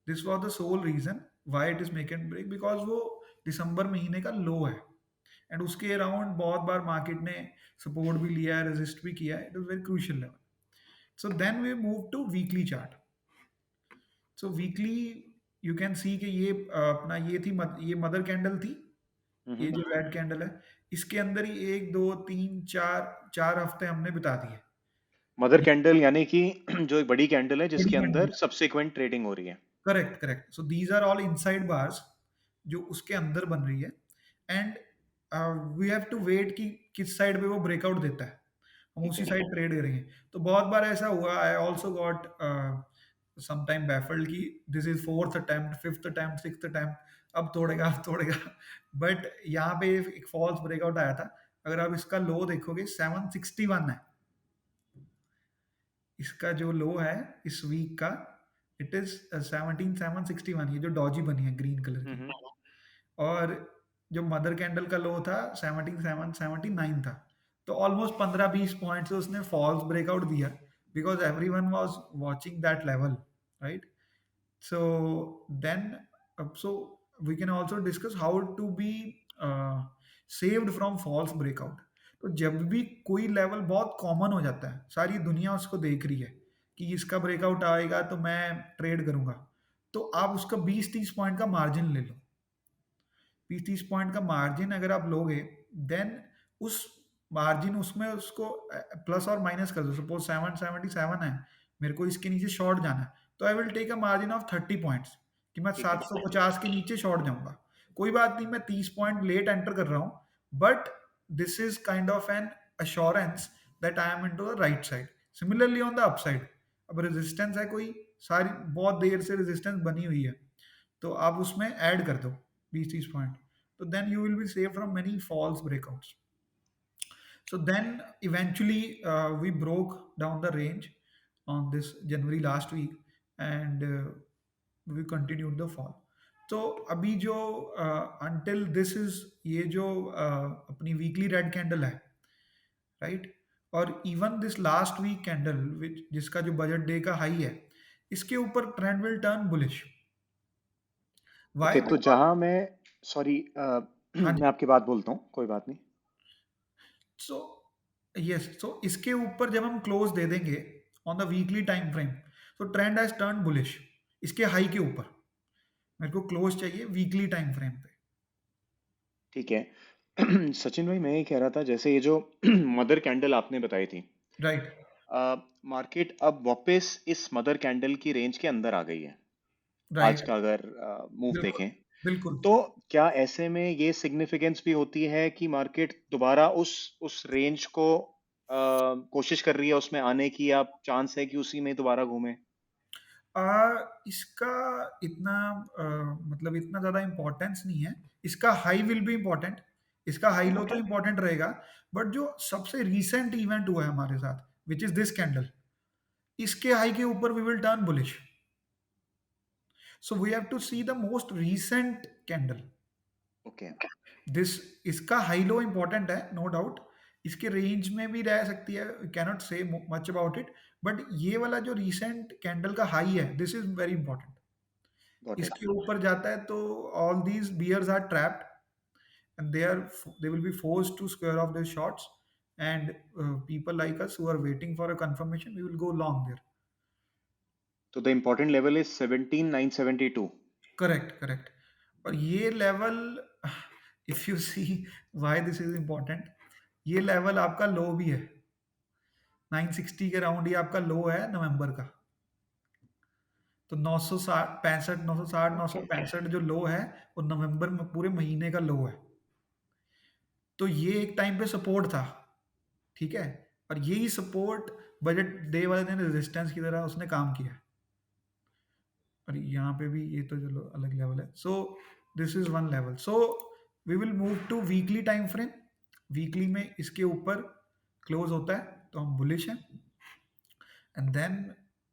this was the sole reason why it is make and break, because वो दिसंबर महीने का लो है, एंड उसके around बहुत बार market ने support भी लिया है, रेजिस्ट भी किया है। It is very crucial level. So then we move to weekly chart. So weekly you can see कि ये अपना ये थी ये मदर कैंडल थी, ये जो रेड कैंडल है, इसके अंदर ही 1, 2, 3, 4 हफ्ते हमने बिता दिए। मदर कैंडल यानी कि जो एक बड़ी कैंडल है बड़ी जिसके कैंडल, अंदर सब्सिक्वेंट ट्रेडिंग हो रही है। Correct, correct. So these are all inside bars जो उसके अंदर बन रही है, and we have to wait कि किस साइड पे वो ब्रेकआउट देता है, हम ठीक उसी है। साइड ट्रेड करेंगे। तो बहुत बार ऐसा हुआ, I also got some time baffled कि this is fourth attempt, fifth attempt, sixth attempt, अब तोड़ेगा बट यहाँ पे एक फॉल्स ब्रेकआउट आया था। अगर आप इसका लो देखोगे 761 है, इसका जो लो है इस वीक का, इट इज 17,761, ये जो डॉजी बनी है ग्रीन कलर की। और जो मदर कैंडल का लो था 17,779 था। तो ऑलमोस्ट 15-20 पॉइंट से उसने फॉल्स ब्रेकआउट दिया, because every one was watching that level, right. So then, so we can also discuss how to be saved from false breakout. तो जब भी कोई लेवल बहुत कॉमन हो जाता है, सारी दुनिया उसको देख रही है कि इसका ब्रेकआउट आएगा तो मैं ट्रेड करूंगा, तो आप उसका 20-30 पॉइंट का मार्जिन ले लो। 20-30 पॉइंट का मार्जिन अगर आप लोगे, देन उस मार्जिन उसमें उसको प्लस और माइनस कर दो। सपोज 777 है, मेरे को इसके नीचे शॉर्ट जाना है, तो I will take a margin of 30 points कि मैं ठीक है। 750 के नीचे शॉर्ट जाऊंगा। कोई बात नहीं, मैं 30 पॉइंट लेट एंटर कर रहा हूँ, but this is kind of an assurance that I am into the right side. Similarly on the upside, अब रेजिस्टेंस है कोई, सारी बहुत देर से रेजिस्टेंस बनी हुई है, तो आप उसमें ऐड कर दो 20-30 पॉइंट, तो then you will be save from many false breakouts. So then eventually we broke down the range on this January last week, and we continued the fall. तो अभी जो until this is ये जो अपनी weekly red candle है, right, और even this last week candle which जिसका जो बजट डे का हाई है, इसके ऊपर trend will turn bullish. Okay, why? तो बिकॉज जहां मैं, सॉरी, हाँ मैं जी. आपकी बात बोलता हूँ, कोई बात नहीं। सो यस, सो इसके ऊपर जब हम क्लोज दे देंगे on the weekly time frame, तो ट्रेंड हैज टर्न बुलिश इसके हाई के ऊपर. मेरे को क्लोज चाहिए वीकली टाइम फ्रेम पे. ठीक है। सचिन भाई, मैं ये कह रहा था, जैसे ये जो मदर कैंडल आपने बताई थी, राइट. मार्केट अब वापस इस मदर कैंडल की रेंज के अंदर आ गई है, आज राइट. का अगर मूव बिल्कुल. देखें, बिल्कुल. तो क्या ऐसे में ये सिग्निफिकेंस भी होती है कि मार्केट दोबारा उस रेंज को कोशिश कर रही है उसमें आने की, या चांस है कि उसी में दोबारा घूमे? इसका इतना मतलब इतना ज़्यादा इम्पोर्टेंस नहीं है. इसका हाई विल बी इम्पोर्टेंट, इसका हाई लो तो ओके। इम्पोर्टेंट रहेगा, बट जो सबसे रीसेंट इवेंट हुआ है हमारे साथ विच इज दिस कैंडल, इसके हाई के ऊपर we will turn bullish. So we have to see the most recent candle. Okay. This इसका हाई लो इंपॉर्टेंट है, नो डाउट. इसके रेंज में भी रह सकती है, cannot say much about it, but ये वाला जो रीसेंट कैंडल का हाई है, this is very important. Got it. इसके ऊपर जाता है तो all these bears are trapped, and they will be forced to square off their shorts, and people like us who are waiting for a confirmation, we will go long there. तो the important level is 17972। Correct, correct. और ये level, if you see why this is important, ये level आपका low भी है. 960 के round ये आपका लो है नवंबर का. तो 965, 960, 965 जो लो है, वो नवंबर में पूरे महीने का लो है. तो ये एक टाइम पे सपोर्ट था, ठीक है, और यही सपोर्ट बजट डे वाले दिन रेजिस्टेंस की तरह उसने काम किया. और यहाँ पे भी ये तो चलो अलग लेवल है. So this is one level. So we will move to weekly time frame. Weekly में इसके ऊपर क्लोज होता है तो हम बुलिश हैं, and then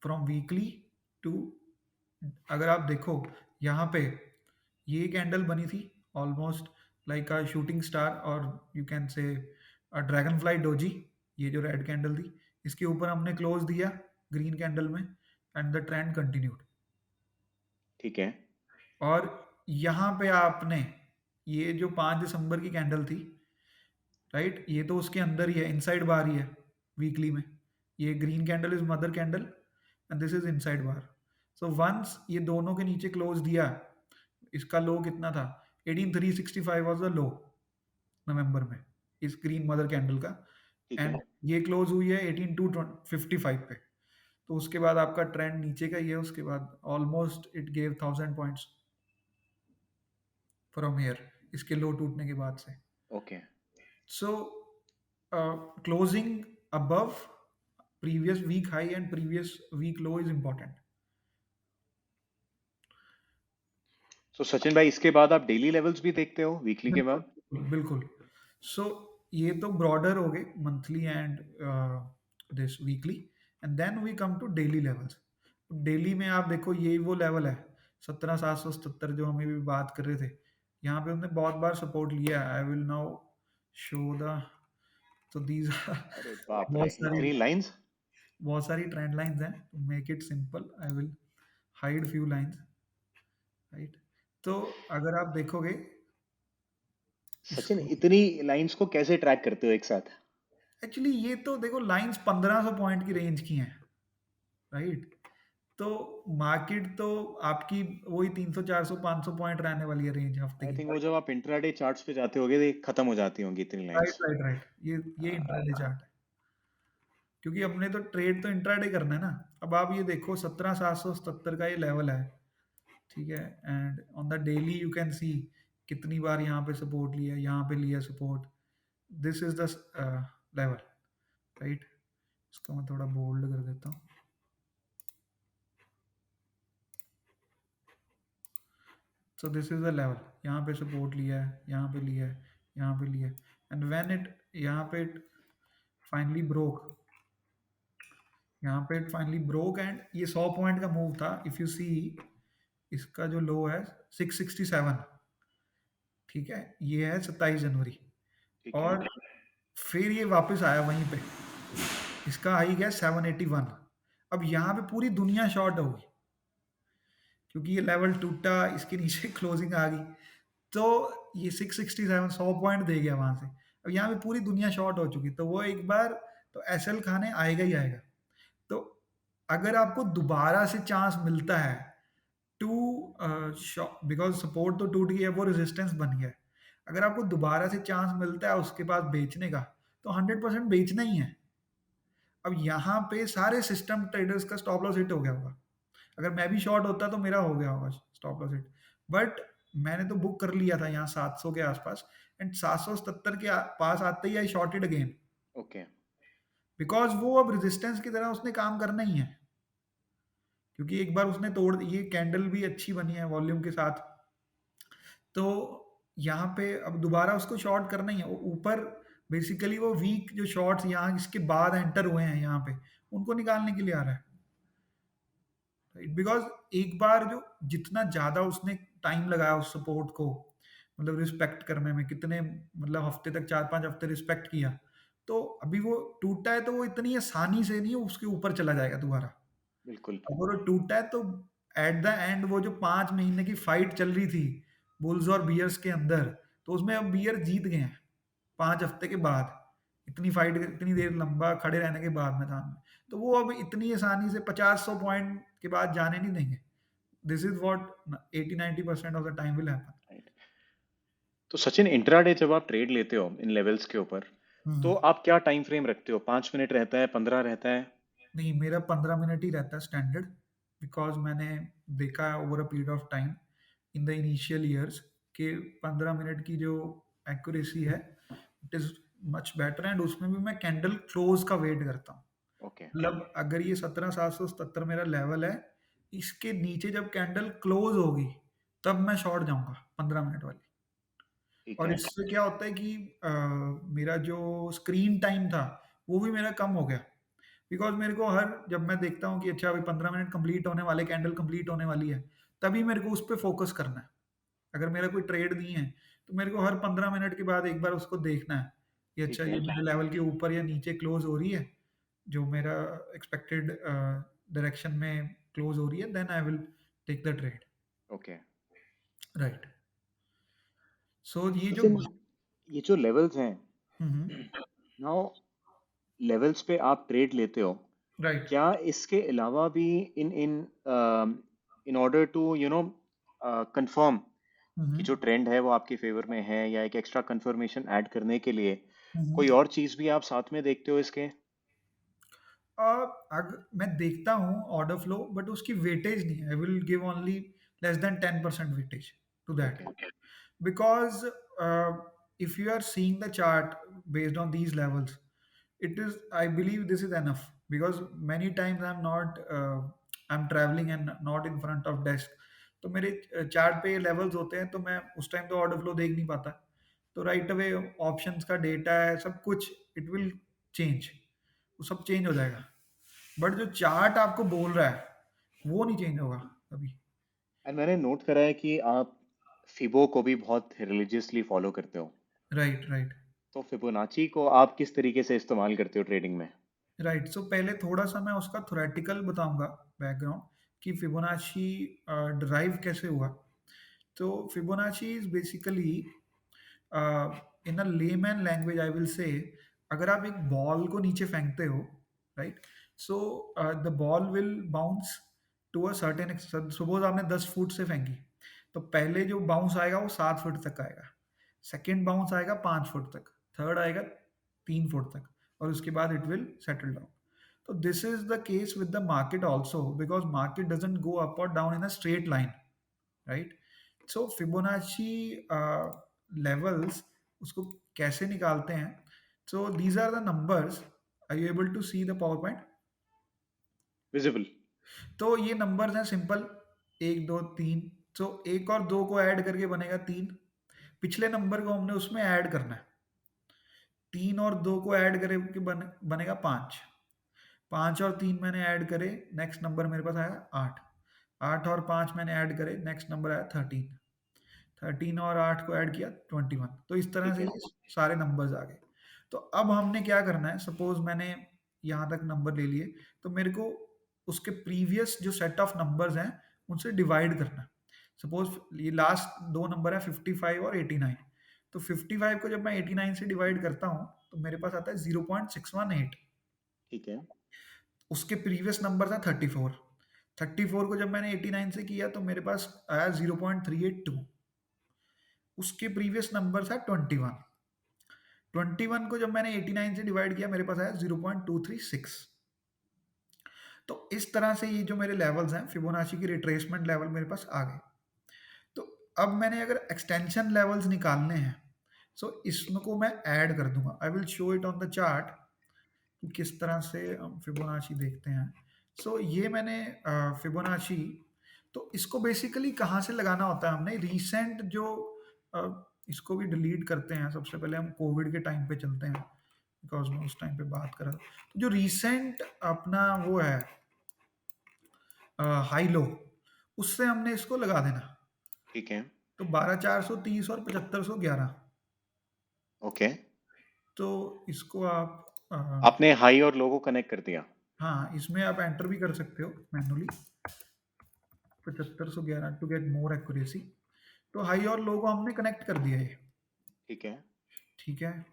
from weekly to, अगर आप देखो यहाँ पे ये कैंडल बनी थी almost like a shooting star, और you can say a dragon fly doji. ये जो रेड कैंडल थी, इसके ऊपर हमने क्लोज दिया ग्रीन कैंडल में, एंड द ट्रेंड कंटिन्यूड. ठीक है। और यहाँ पे आपने ये जो 5 दिसंबर की कैंडल थी, राइट, ये तो उसके अंदर ही है, इनसाइड बार ही है वीकली में. ये green candle is mother candle, and this is inside bar. So once ये दोनों के नीचे क्लोज दिया, इसका लो कितना था, 18365 वाज द लो नवंबर में, इस ग्रीन मदर कैंडल का. ठीक एंड है। ये क्लोज हुई है 18255 पे. तो उसके बाद आपका ट्रेंड नीचे का ही है. उसके बाद almost it gave 1000 points from here, इसके लो टूटने के बाद से. Okay. So closing above previous week high and previous week low is important. तो सचिन भाई, इसके बाद आप डेली लेवल्स भी देखते हो वीकली के बिल्कुल, बाद? बिल्कुल. सो ये तो ब्रॉडर हो गए monthly and this weekly, and then we come to daily levels. Daily में आप देखो यही वो लेवल है 17777 जो हम अभी बात कर रहे थे. यहाँ पे हमने बहुत बार सपोर्ट लिया है. I will now show the, तो दीज अरे बाप रे, बहुत सारी इतनी लाइंस! बहुत सारी ट्रेंड लाइंस हैं. To make it simple I will hide few lines, right. तो अगर आप देखोगे सचिन, इसको, इतनी लाइंस को कैसे ट्रैक करते हो एक साथ? एक्चुअली ये तो देखो लाइंस 1500 पॉइंट की रेंज की हैं, राइट. तो मार्केट तो आपकी वही 300 400 500 पॉइंट रहने वाली है रेंज हफ्ते आई की. थिंक वो जब आप इंट्राडे चार्ट्स पे जाते होगे, तो ये खत्म हो जाती होंगी इतनी राइट, लाइंस। Right, right. ये इंट्राडे चार्ट है, क्योंकि हमने तो ट्रेड तो इंट्राडे करना है ना. अब आप ये देखो 17777 का ये लेवल है, ठीक है, and on the daily you can सी कितनी बार यहाँ पे सपोर्ट लिया, यहाँ पे लिया support, this is the level, right? इसको मैं थोड़ा बोल्ड कर देता हूँ। सो दिस इज द लेवल, यहाँ पे सपोर्ट लिया है, यहाँ पे लिया है, यहाँ पे लिया है, एंड व्हेन इट, यहाँ पे इट फाइनली ब्रोक, यहाँ पे इट फाइनली ब्रोक, एंड ये 100 पॉइंट का मूव था। इफ यू सी, इसका जो लो है 667, ठीक है, ये है 27 जनवरी, ठीक है। और फिर ये वापस आया वहीं पे, इसका हाई गया 781। अब यहाँ पे पूरी दुनिया शॉर्ट होगी, क्योंकि ये लेवल टूटा, इसके नीचे क्लोजिंग आ गई, तो ये 667 100 पॉइंट दे गया वहां से। अब यहाँ पे पूरी दुनिया शॉर्ट हो चुकी, तो वो एक बार तो एसएल खाने आएगा ही आएगा। तो अगर आपको दोबारा से चांस मिलता है टू, बिकॉज सपोर्ट तो टूट गई है, वो रेजिस्टेंस बन गया है, अगर आपको दोबारा से चांस मिलता है उसके बाद बेचने का, तो 100% बेचना ही है। अब यहाँ पे सारे सिस्टम ट्रेडर्स का स्टॉप लॉस हिट हो गया होगा। अगर मैं भी शॉर्ट होता तो मेरा हो गया होगा स्टॉप लॉस हिट, बट मैंने तो बुक कर लिया था यहाँ 700 के आसपास, एंड 777 के पास आते ही आई शॉर्टेड अगेन, ओके। बिकॉज वो अब रेजिस्टेंस की तरह उसने काम करना ही है, क्योंकि एक बार उसने तोड़, ये कैंडल भी अच्छी बनी है वॉल्यूम के साथ, तो यहाँ पे अब दोबारा उसको शॉर्ट करना ही है। ऊपर बेसिकली वो वीक जो शॉर्ट्स यहाँ इसके बाद एंटर हुए हैं यहाँ पे, उनको निकालने के लिए आ रहा है, राइट? बिकॉज एक बार जो जितना ज्यादा उसने टाइम लगाया उस सपोर्ट को, मतलब रिस्पेक्ट करने में, कितने मतलब हफ्ते तक, 4-5 हफ्ते रिस्पेक्ट किया, तो अभी वो टूटा है, तो वो इतनी आसानी से नहीं उसके ऊपर चला जाएगा दोबारा। बिल्कुल। अगर वो टूटा है तो एट द एंड वो जो 5 महीने की फाइट चल रही थी बुल्स और बियर्स के अंदर, तो उसमें अब बियर जीत गए हैं 5 हफ्ते के बाद, इतनी फाइट, इतनी देर लंबा खड़े रहने के बाद मैदान में, तो वो अब इतनी आसानी से 50-100 पॉइंट के बाद जाने नहीं देंगे। This is what 80-90% of the time will happen. Right. तो सचिन, इंट्राडे जब आप ट्रेड लेते हो इन लेवल्स के ऊपर, तो हम्म। आप क्या टाइम फ्रेम रखते हो? 5 मिनट रहता है, 15 रहता है? नहीं, मेरा 15 मिनट ही रहता है स्टैंडर्ड, बिकॉज मैंने देखा है over a period of time in the initial years कि 15 मिनट की जो एक्यूरेसी है it is much better, and उसमें भी मैं कैंडल क्लोज का वेट करता हूँ। ओके। मतलब अगर ये 17,777 मेरा लेवल है, इसके नीचे जब कैंडल क्लोज होगी तब मैं शॉर्ट जाऊंगा 15 मिनट वाली। ठीक और है। इससे क्या होता है कि मेरा जो स्क्रीन टाइम था वो भी मेरा कम हो गया, बिकॉज मेरे को हर, जब मैं देखता हूँ कि अच्छा अभी 15 मिनट कंप्लीट होने वाले, कैंडल कंप्लीट होने वाली है, तभी मेरे को उस पर फोकस करना है। अगर मेरा कोई ट्रेड नहीं है तो मेरे को हर 15 मिनट के बाद एक बार उसको देखना है कि अच्छा ठीक ये है। मेरे लेवल के ऊपर या नीचे क्लोज हो रही है, जो मेरा एक्सपेक्टेड डायरेक्शन में क्लोज हो रही है, then I will take the trade, okay. Right? So ये जो सचिन, ये जो लेवल्स हैं, हम्म, नाउ लेवल्स पे आप ट्रेड लेते हो, राइट। क्या इसके अलावा भी इन इन इन ऑर्डर टू कंफर्म कि जो हम्म, ट्रेंड है वो आपके फेवर में है, या एक एक्स्ट्रा कंफर्मेशन ऐड करने के लिए हम्म। कोई और चीज भी आप साथ में देखते हो इसके? अगर मैं देखता हूँ ऑर्डर फ्लो, बट उसकी वेटेज नहीं है, I will give only less than 10% weightage to that, okay. because if you are seeing the chart based on these levels, it is, I believe this is enough, because many times I'm not I'm traveling and not in front of desk, तो मेरे chart पे levels होते हैं, तो मैं उस time तो order flow देख नहीं पाता, तो राइट अवे ऑप्शंस का डेटा है सब कुछ, इट विल चेंज, वो सब चेंज हो जाएगा, बट जो चार्ट आपको बोल रहा है वो नहीं चेंज होगा कभी। एंड मैंने नोट करा है कि आप फिबो को भी बहुत रिलीजियसली फॉलो करते हो। Right, right. तो फिबोनाची को आप किस तरीके से इस्तेमाल करते हो ट्रेडिंग में? राइट, सो पहले थोड़ा सा मैं उसका थोरेटिकल बताऊंगा बैकग्राउंड, कि फिबोनाची डिराइव कैसे हुआ। तो Fibonacci is basically, in a layman language I will say, अगर आप एक बॉल को नीचे फेंकते हो, right, so the ball will bounce to a certain, suppose आपने 10 फुट से फेंकी, तो पहले जो बाउंस आएगा वो 7 फुट तक आएगा, सेकेंड बाउंस आएगा 5 फुट तक, थर्ड आएगा 3 फुट तक, और उसके बाद it will settle down. So this is the case with the market also, because market doesn't go up or down in a straight line, right? So Fibonacci levels, उसको कैसे निकालते हैं? So these are the numbers. Are you able to see the PowerPoint? Visible. तो ये numbers हैं simple, एक दो तीन। सो एक और दो को ऐड करके बनेगा तीन। पिछले नंबर को हमने उसमें ऐड करना है। तीन और दो को ऐड करके बनेगा पाँच। पाँच और तीन मैंने ऐड करे, नेक्स्ट नंबर मेरे पास आया आठ। आठ और पाँच मैंने ऐड करे, नेक्स्ट नंबर आया 13। 13 और 8 को ऐड किया 21। तो इस तरह ठीक से है। ये सारे नंबर्स आ गए। तो अब हमने क्या करना है, सपोज मैंने यहाँ तक नंबर ले लिए, तो मेरे को उसके प्रीवियस जो सेट ऑफ नंबर्स हैं उनसे डिवाइड करना है। सपोज ये लास्ट दो नंबर है 55 और 89। तो 55 को जब मैं 89 से डिवाइड करता हूँ तो मेरे पास आता है 0.618। ठीक है। उसके प्रीवियस नंबर था 34। 34 को जब मैंने 89 से किया तो मेरे पास आया 0.382। उसके प्रीवियस नंबर था 21। 21 को जब मैंने 89 से डिवाइड किया मेरे पास आया 0.236। तो इस तरह से ये जो मेरे लेवल्स हैं फिबोनाची की रिट्रेसमेंट लेवल मेरे पास आ गए। तो अब मैंने अगर एक्सटेंशन लेवल्स निकालने हैं, सो इसको मैं ऐड कर दूंगा। I will show it on the chart कि किस तरह से हम फिबोनाची देखते हैं। सो ये मैंने फिबोनाची, तो इसको बेसिकली कहाँ से लगाना होता है, हमने रीसेंट जो अ, इसको भी डिलीट करते हैं। सबसे पहले हम कोविड के टाइम पे चलते हैं, बिकॉज मैं उस टाइम पे बात कर रहा था। तो जो रीसेंट अपना वो है हाई लो, उससे हमने इसको लगा देना। ठीक है। तो 12,430 और 7,511। ओके। तो इसको आप आपने हाई और लो को कनेक्ट कर दिया। हाँ, इसमें आप एंटर भी कर सकते हो manually. 7,511 to get more accuracy. तो हाई और लो को हमने कनेक्ट कर दिया है। ठीक है। ठीक है।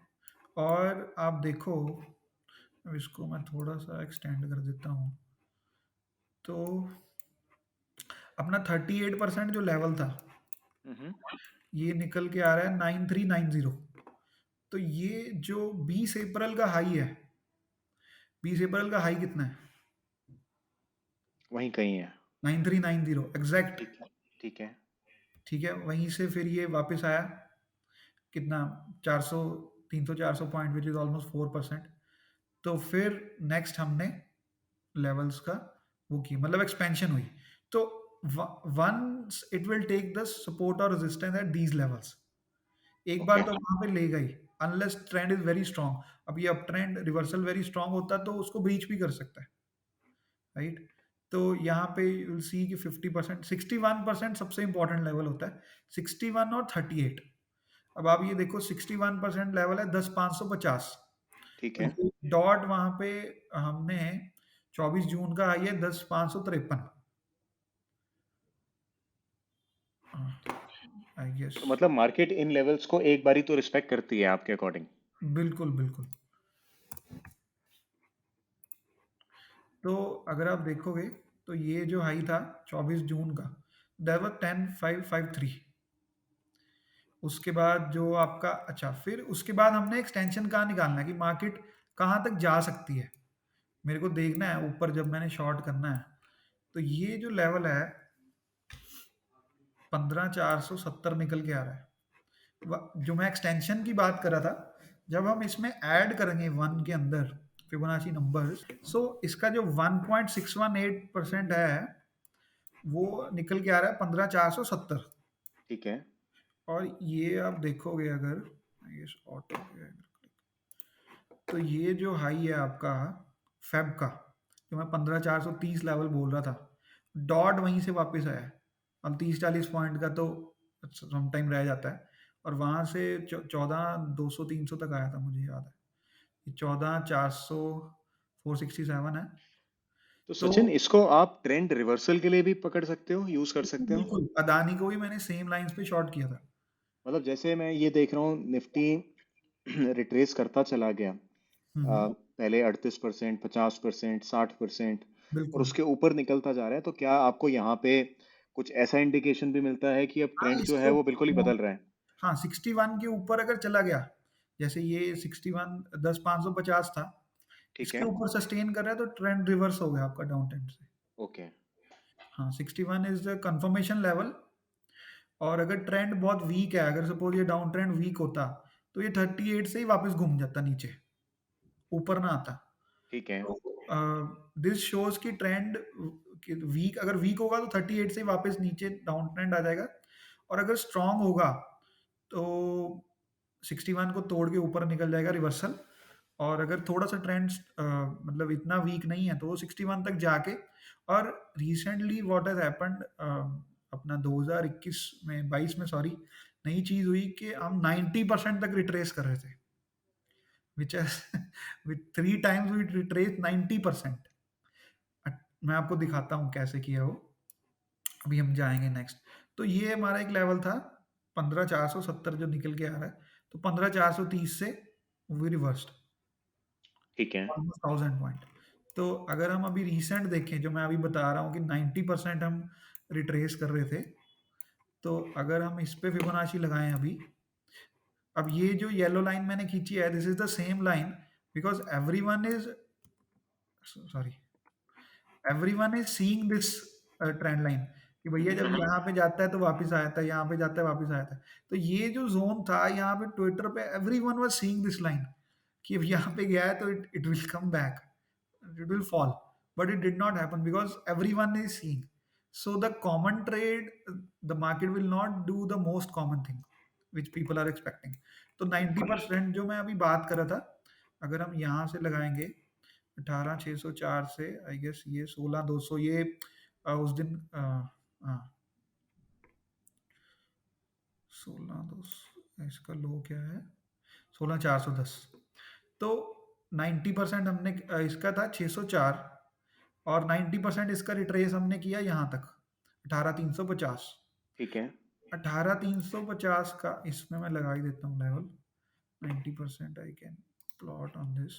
और आप देखो, अब इसको मैं थोड़ा सा एक्सटेंड कर देता हूँ। तो अपना 38% जो लेवल था, हम्म। ये निकल के आ रहा है 9390। तो ये जो 20 अप्रैल का हाई है, 20 अप्रैल का हाई कितना है? वहीं कहीं है। 9390 एग्जैक्ट। ठीक है। ठीक है। ठीक है, वहीं से फिर ये वापस आया कितना, 400, 300 400 पॉइंट, विच इज ऑलमोस्ट 4%। तो फिर नेक्स्ट हमने लेवल्स का वो किया, मतलब एक्सपेंशन हुई। तो once it will take the support और रेजिस्टेंस एट दीज लेवल्स। एक बार ओके। तो वहां पे ले गई, unless trend is very strong. अब ये up trend reversal very strong होता तो उसको ब्रीच भी कर सकता है, राइट? तो यहाँ पे यू विल सी कि 50%, 61% सबसे इंपॉर्टेंट लेवल होता है, 61 और 38। अब आप ये देखो 61% लेवल है 10,550। ठीक तो है। ये डॉट वहां पे हमने 24 जून का आई है 10,553, आई गेस। तो मतलब मार्केट इन लेवल्स को एक बारी तो रिस्पेक्ट करती है आपके अकॉर्डिंग? बिल्कुल बिल्कुल। तो अगर आप देखोगे तो ये जो हाई था 24 जून का, दैट वाज 10,553। उसके बाद जो आपका, अच्छा, फिर उसके बाद हमने एक्सटेंशन कहाँ निकालना है कि मार्केट कहाँ तक जा सकती है। मेरे को देखना है ऊपर जब मैंने शॉर्ट करना है। तो ये जो लेवल है 15,470 निकल के आ रहा है। जो मैं एक्सटेंशन की बात कर रहा था, जब हम इसमें ऐड करेंगे वन के अंदर फिबोनाची नंबर्स, सो इसका जो 1.618% है वो निकल के आ रहा है 15,470। ठीक है। और ये आप देखोगे अगर ये ऑटो, तो ये जो हाई है आपका फेब का, जो मैं 15,430 लेवल बोल रहा था, डॉट वहीं से वापस आया है। अब 30-40 पॉइंट का तो सम टाइम रह जाता है। और वहां से 14,200-300 तक आया था, मुझे याद है 14,400, 467 है। तो तो सचिन, इसको आप ट्रेंड रिवर्सल के लिए भी पकड़ सकते हो, यूज कर सकते हो? बिल्कुल, अदानी को भी मैंने सेम लाइंस पे शॉर्ट किया था। मतलब जैसे मैं ये देख रहा हूँ, निफ्टी रिट्रेस करता चला गया। पहले 38%, 50%, 60%, और बिल्कुल। उसके ऊपर निकलता जा रहा है। तो क्या आपको यहाँ पे कुछ ऐसा इंडिकेशन भी मिलता है कि अब हाँ, ट्रेंड जो इसके है वो बिल्कुल ही ऊपर, बदल रहा है? हाँ 61 के ऊपर अगर चला गया, जैसे ये 61, 10,550 था, ठीक इसके है। ऊपर सस्टेन कर रहा है तो ट्रेंड रिवर्स हो गया आपका डाउन ट्रेंड से। ओके। हाँ, 61 इज द कंफर्मेशन लेवल। और अगर ट्रेंड बहुत वीक है, अगर सपोज ये डाउन ट्रेंड वीक होता तो ये 38 से ही वापस घूम जाता नीचे, ऊपर ना आता। ठीक है। तो दिस शोज़ कि ट्रेंड कि वीक अगर वीक होगा तो 38 से ही वापस नीचे डाउन ट्रेंड आ जाएगा, और अगर स्ट्रॉन्ग होगा तो 61 को तोड़ के ऊपर निकल जाएगा रिवर्सल। और अगर थोड़ा-सा ट्रेंड मतलब इतना वीक नहीं है तो वो 61 तक जाके, और रिसेंटली व्हाट हैज़ हैपेंड अपना 2021 में 22 में सॉरी, नई चीज़ हुई कि हम 90% तक रिट्रेस कर रहे थे, which has with 3 times we retrace 90%। मैं आपको दिखाता हूँ कैसे किया वो, अभी हम जाएँगे नेक्स्ट। तो ये हमारा एक लेवल था 15,470 जो निकल के आ रहा है, तो 15,430 से वी रिवर्स्ड ठीक है। Almost 1000 point. तो अगर हम अभी रिसेंट देखें, जो मैं अभी बता रहा हूँ कि 90% हम रिट्रेस कर रहे थे, तो अगर हम इस पे फिबोनाची लगाएँ अभी, अब ये जो येलो लाइन मैंने खींची है, this is the same line, because everyone is sorry everyone is seeing this trend line, कि भैया जब यहाँ पे जाता है तो वापस आ जाता है, यहाँ पे जाता है वापस आ जाता है। तो ये जो जोन था यहाँ पे ट्विटर पे everyone was seeing this line, कि अब यहाँ पे गया है तो it will come back, it will fall, but it did not happen because everyone is seeing. So the common trade, the market will not do the most common thing which people are expecting. तो 90% जो मैं अभी बात कर रहा था, अगर हम यहाँ से लगाएंगे 18,604 से, आई गेस ये 16,200, ये उस दिन हाँ 16,200, इसका लो क्या है, 16,410। तो 90% हमने इसका था 604, और 90% इसका रिट्रेस हमने किया यहाँ तक 18,350। ठीक है। 18,350 का इसमें मैं लगा ही देता हूँ level. 90% I can plot on this.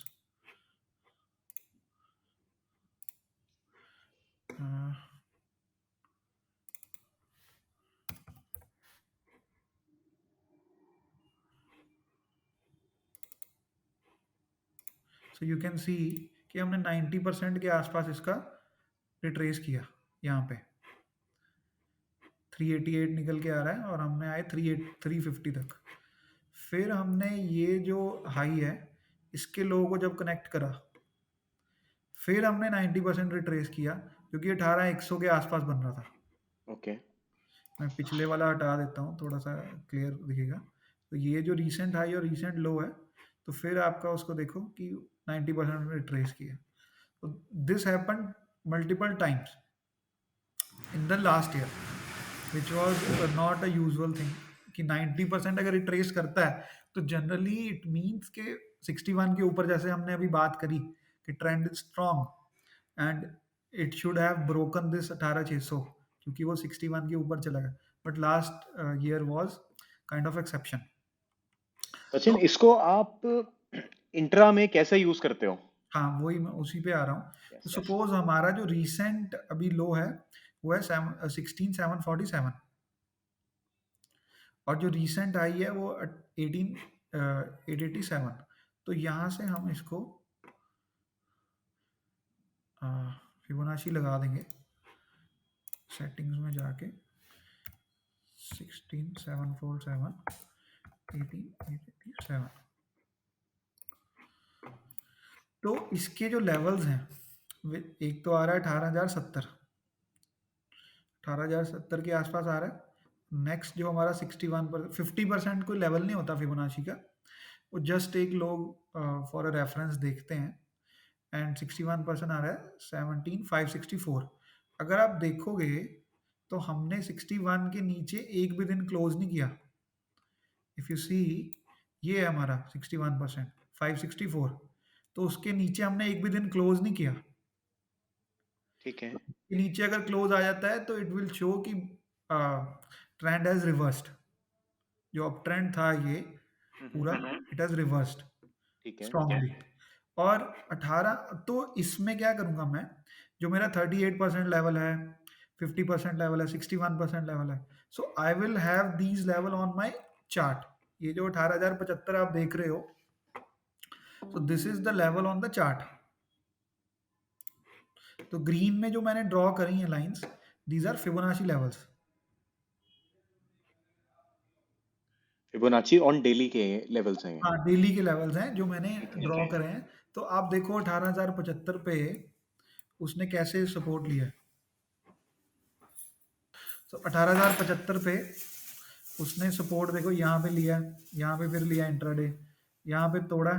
So you can see कि हमने 90% के आसपास इसका रिट्रेस किया, यहाँ पे 388 निकल के आ रहा है, और हमने आए 350 तक। फिर हमने ये जो हाई है इसके लोगों को जब कनेक्ट करा, फिर हमने 90% रिट्रेस किया, जो कि 18,100 के आसपास बन रहा था। ओके। मैं पिछले वाला हटा देता हूँ, थोड़ा सा क्लियर दिखेगा। तो ये जो रीसेंट हाई और रीसेंट लो है, तो फिर आपका उसको देखो कि 90% रिट्रेस किया। तो this happened multiple times in the last year, which was not a usual thing, कि 90% अगर रिट्रेस करता है तो जनरली इट मीन्स के 61 के ऊपर, जैसे हमने अभी बात करी कि trend is strong and it should have broken this 18,600, क्योंकि वो 61 के ऊपर चला गया, but last year was kind of exception. Sachin, तो इसको आप इंट्रा में कैसे यूज करते हो? हाँ, वही मैं उसी पे आ रहा हूँ। तो यस, यस। सपोज हमारा जो रिसेंट अभी लो है वो है 16,747, और जो रीसेंट आई है वो 887। तो यहाँ से हम इसको फिबोनाची लगा देंगे सेटिंग्स में जाके, 16,747, 18,887। तो इसके जो लेवल्स हैं, एक तो आ रहा है 18,070, 18,070 के आसपास आ रहा है। नेक्स्ट जो हमारा 50% कोई लेवल नहीं होता फिबोनाची का, वो जस्ट एक लोग फॉर अ रेफरेंस देखते हैं, एंड 61% आ रहा है 17,564। अगर आप देखोगे तो हमने 61 के नीचे एक भी दिन क्लोज नहीं किया। इफ यू सी, ये है हमारा 61%, 564, तो उसके नीचे हमने एक भी दिन क्लोज नहीं किया। ठीक है। के नीचे अगर क्लोज आ जाता है तो इट विल शो कि ट्रेंड हैज रिवर्स्ड, जो अप ट्रेंड था ये पूरा, इट हैज रिवर्स्ड ठीक है। स्ट्रांगली। और 18, तो इसमें क्या करूंगा मैं, जो मेरा 38% लेवल है, 50% लेवल है, 61% लेवल है, so I will have these level on my chart. ये जो 18,075 आप देख रहे हो, so this is the level on the chart. तो ग्रीन में जो मैंने ड्रॉ करी है lines, these are Fibonacci levels. Fibonacci on daily के लेवल्स हैं ये। हाँ, डेली के लेवल्स हैं जो मैंने ठीक है। ड्रॉ करे हैं। तो आप देखो 18,075 पे उसने कैसे सपोर्ट लिया है। तो 18,075 पे उसने सपोर्ट देखो यहाँ पे लिया, यहाँ पे फिर लिया इंट्राडे, यहाँ पे तोड़ा,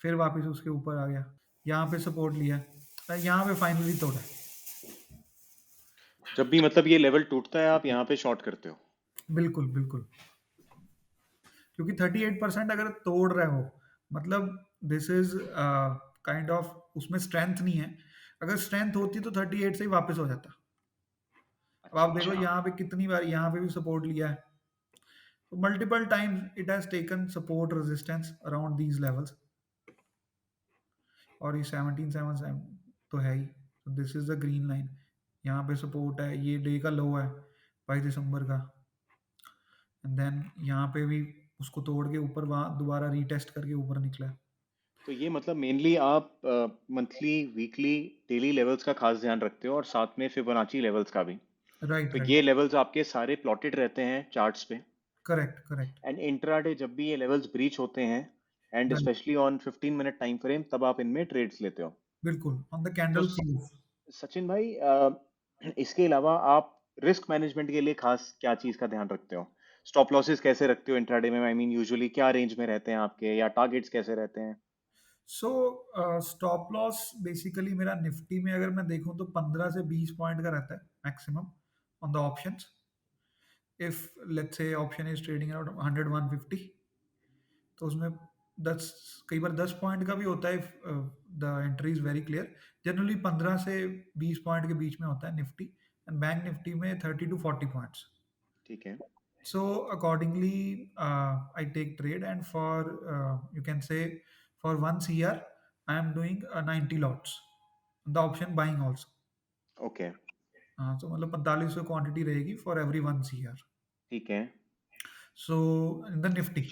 फिर वापस उसके ऊपर आ गया, यहाँ पे सपोर्ट लिया, यहाँ पे फाइनली तोड़ा। जब भी मतलब ये लेवल टूटता है आप यहाँ पे शॉर्ट करते हो? बिल्कुल बिल्कुल, क्योंकि 38% अगर तोड़ रहे हो मतलब दिस इज काइंड ऑफ, उसमें स्ट्रेंथ नहीं है। अगर स्ट्रेंथ होती तो 38 से ही वापस हो जाता। अब अच्छा आप देखो अच्छा। यहाँ पे कितनी बार यहाँ पे भी सपोर्ट लिया है, तो multiple times it has taken support resistance around these levels. और ये 1777 तो है ही। तो this is the green line, यहाँ पे सपोर्ट है, ये डे का लो है 22 दिसंबर का। एंड देन यहाँ पे भी उसको तोड़ के ऊपर वहाँ दोबारा रीटेस्ट करके ऊपर निकला है। तो ये मतलब मेनली आप मंथली, वीकली, डेली लेवल्स का खास ध्यान रखते हो और साथ में फिबोनाची लेवल्स का भी। राइट तो राइट, ये लेवल्स आपके सारे प्लॉटेड रहते हैं चार्ट्स पे। करेक्ट करेक्ट, एंड इंट्राडे जब भी ये लेवल्स ब्रीच होते हैं and right, specially on 15 minute time frame, तब आप इनमें ट्रेड्स लेते हो। बिल्कुल ऑन द तो कैंडल क्लोज। सचिन भाई, इसके अलावा आप रिस्क मैनेजमेंट के लिए खास क्या चीज़ का ध्यान रखते हो? स्टॉप लॉसेस कैसे रखते हो इंट्राडे में? आई मीन यूजुअली क्या रेंज में रहते हैं आपके, या टारगेट्स कैसे रहते हैं? सो स्टॉप लॉस बेसिकली मेरा निफ्टी में अगर मैं देखूं तो 15 से 20 पॉइंट का रहता है maximum on the options. If let's say option is trading around 100 150, तो उसमें 10, कई बार 10 पॉइंट का भी होता है। The entry is very clear. Generally 15 से 20 पॉइंट के बीच में होता है निफ्टी, एंड बैंक निफ्टी में 30 to 40 पॉइंट्स। ठीक है। So accordingly, I take trade, and for you can say for 1 CR, I am doing 90 lots. The option buying also. Okay. हाँ, तो मतलब 4500 क्वांटिटी रहेगी फॉर एवरी 1 CR। ठीक है। सो in the Nifty,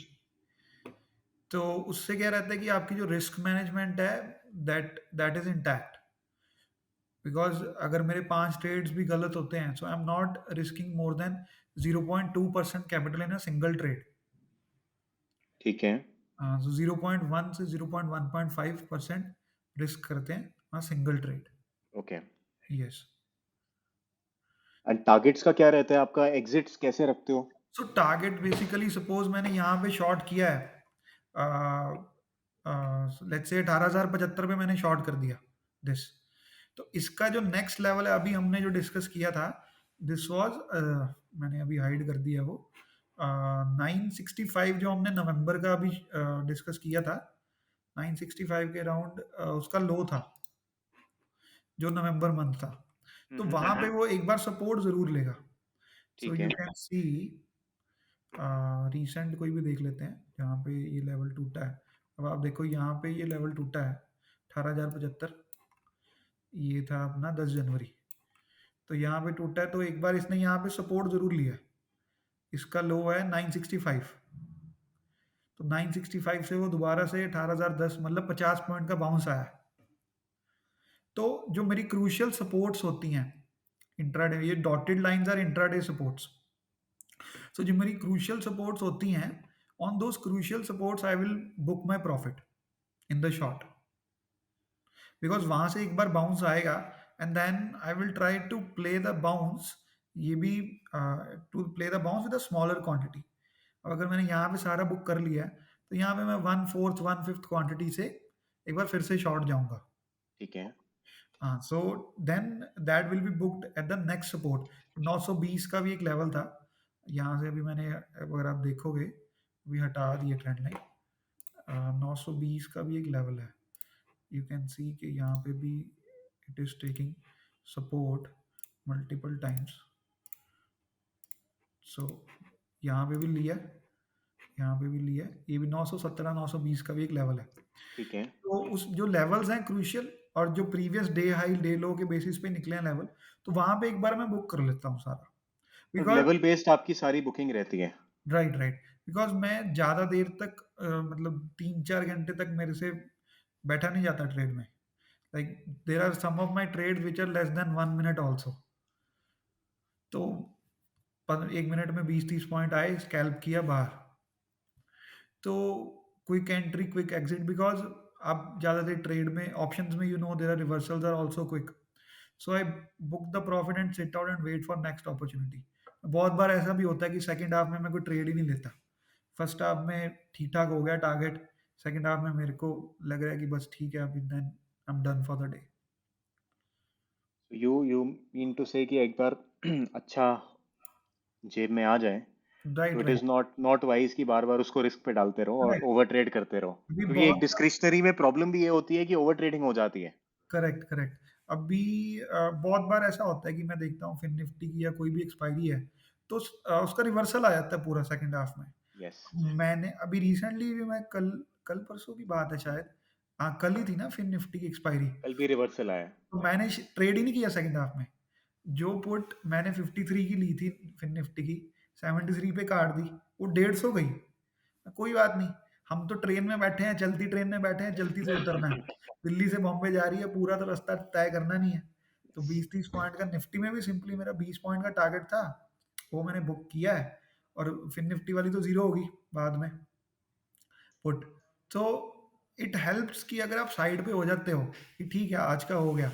तो उससे क्या रहता है कि आपकी जो रिस्क मैनेजमेंट है that that is intact. Because अगर मेरे 5 ट्रेड्स भी गलत होते हैं, so I am not risking more than 0.2% capital in a single trade. ठीक है। हाँ, so 0.1 से 0.1.5% रिस्क करते हैं हाँ single trade. Okay. Yes. And targets का क्या रहता है आपका? एग्जिट्स कैसे रखते हो? सो टारगेट बेसिकली सपोज मैंने यहाँ पे शॉर्ट किया है, लेट्स से 18,075 पे मैंने शॉर्ट कर दिया दिस। तो इसका जो नेक्स्ट लेवल है अभी हमने जो डिस्कस किया था, दिस वाज, मैंने अभी हाइड कर दिया वो, 965 जो हमने नवंबर का अभी डिस्कस किया था। 965 के अराउंड उसका लो था जो नवंबर मंथ था। तो वहां पे वो एक बार सपोर्ट जरूर लेगा। सो ठीक यू है। कैन सी रिसेंट कोई भी देख लेते हैं जहाँ पे ये लेवल टूटा है। अब आप देखो यहाँ पे ये लेवल टूटा है 18,075, ये था अपना 10 जनवरी। तो यहाँ पे टूटा है, तो एक बार इसने यहाँ पे सपोर्ट जरूर लिया है। इसका लो है 965। तो 965 से वो दोबारा से 18,010 मतलब 50 पॉइंट का बाउंस आया है। तो जो मेरी क्रूशियल सपोर्ट्स होती हैं इंट्राडे, ये dotted lines are intraday supports. So जो मेरी क्रूशियल सपोर्ट्स होती हैं, on those crucial supports I will book my profit in the short. Because वहां से एक बार बाउंस आएगा, and then I will try to play the bounce, ये भी to play the bounce with a smaller quantity. अब अगर मैंने यहाँ पे सारा बुक कर लिया है, तो यहाँ पे मैं 1/4 1/5 क्वांटिटी से एक बार फिर से शॉर्ट जाऊंगा। ठीक है। हाँ, so then that will be booked at the next support. 920 का भी एक लेवल था, यहाँ से अभी मैंने, अगर आप देखोगे अभी हटा दिए ट्रेंड लाइन। 920 का भी एक लेवल है, यू कैन सी कि यहाँ पे भी it is taking support multiple times. So यहाँ पे भी लिया, यहाँ पे भी लिया, ये भी 917 920 का भी एक लेवल है। ठीक है। तो उस जो लेवल्स हैं क्रूशियल, और जो प्रीवियस डे हाई डे लो के बेसिस पे निकले हैं लेवल, तो वहां पे एक बार मैं बुक कर लेता हूँ सारा। तो बिकॉज लेवल बेस्ड आपकी सारी बुकिंग रहती है? राइट राइट, बिकॉज मैं ज्यादा देर तक मतलब 3-4 घंटे तक मेरे से बैठा नहीं जाता ट्रेड में। Like there are some of my trade which are less than 1 minute also. तो 1 मिनट में 20-30 पॉइंट आए, स्कैल्प किया बाहर। तो quick entry, quick exit, because आप ज़्यादा देर ट्रेड में ऑप्शंस में there are reversals are also quick. So I book the profit and sit out and wait for next opportunity. बहुत बार ऐसा भी होता है कि सेकंड हाफ में मैं कोई ट्रेड ही नहीं लेता। फर्स्ट हाफ में ठीक-ठाक हो गया टारगेट, सेकंड हाफ में मेरे को लग रहा है कि बस ठीक है अभी, then I am done for the day. You mean to say कि एक बार अच्छा जेब में आ जाए तो right, it right. Is not wise कि बार बार उसको रिस्क पे डालते रहो और करेक्ट। ओवर ट्रेड करते रहो, अभी क्योंकि एक बहुत डिस्क्रिशनरी में प्रॉब्लम भी ये होती है कि ओवर ट्रेडिंग हो जाती है। Correct, correct. अभी बहुत बार ऐसा होता है कि मैं देखता हूँ फिन निफ्टी की या कोई भी एक्सपायरी है, तो उसका रिवर्सल आ जाता है पूरा सेकंड हाफ में। यस। मैंने अभी रिसेंटली भी मैं कल कल परसों की बात है शायद, हाँ, कल ही थी ना फिन निफ्टी की एक्सपायरी। कल भी रिवर्सल आया। तो मैंने ट्रेड ही नहीं किया सेकंड हाफ में। जो पुट मैंने 53 की ली थी फिन निफ्टी की, 73 पे काट दी, वो 150 गई। कोई बात नहीं, हम तो ट्रेन में बैठे हैं, चलती ट्रेन में बैठे हैं, चलती से उतरना है। दिल्ली से बॉम्बे जा रही है, पूरा तो रास्ता तय करना नहीं है। तो यस। 20-30 पॉइंट का निफ्टी में भी सिंपली मेरा 20 पॉइंट का टारगेट था, वो मैंने बुक किया है। और फिर निफ्टी वाली तो ज़ीरो होगी बाद में पुट। तो इट हेल्प्स कि अगर आप साइड पे हो जाते हो कि ठीक है आज का हो गया,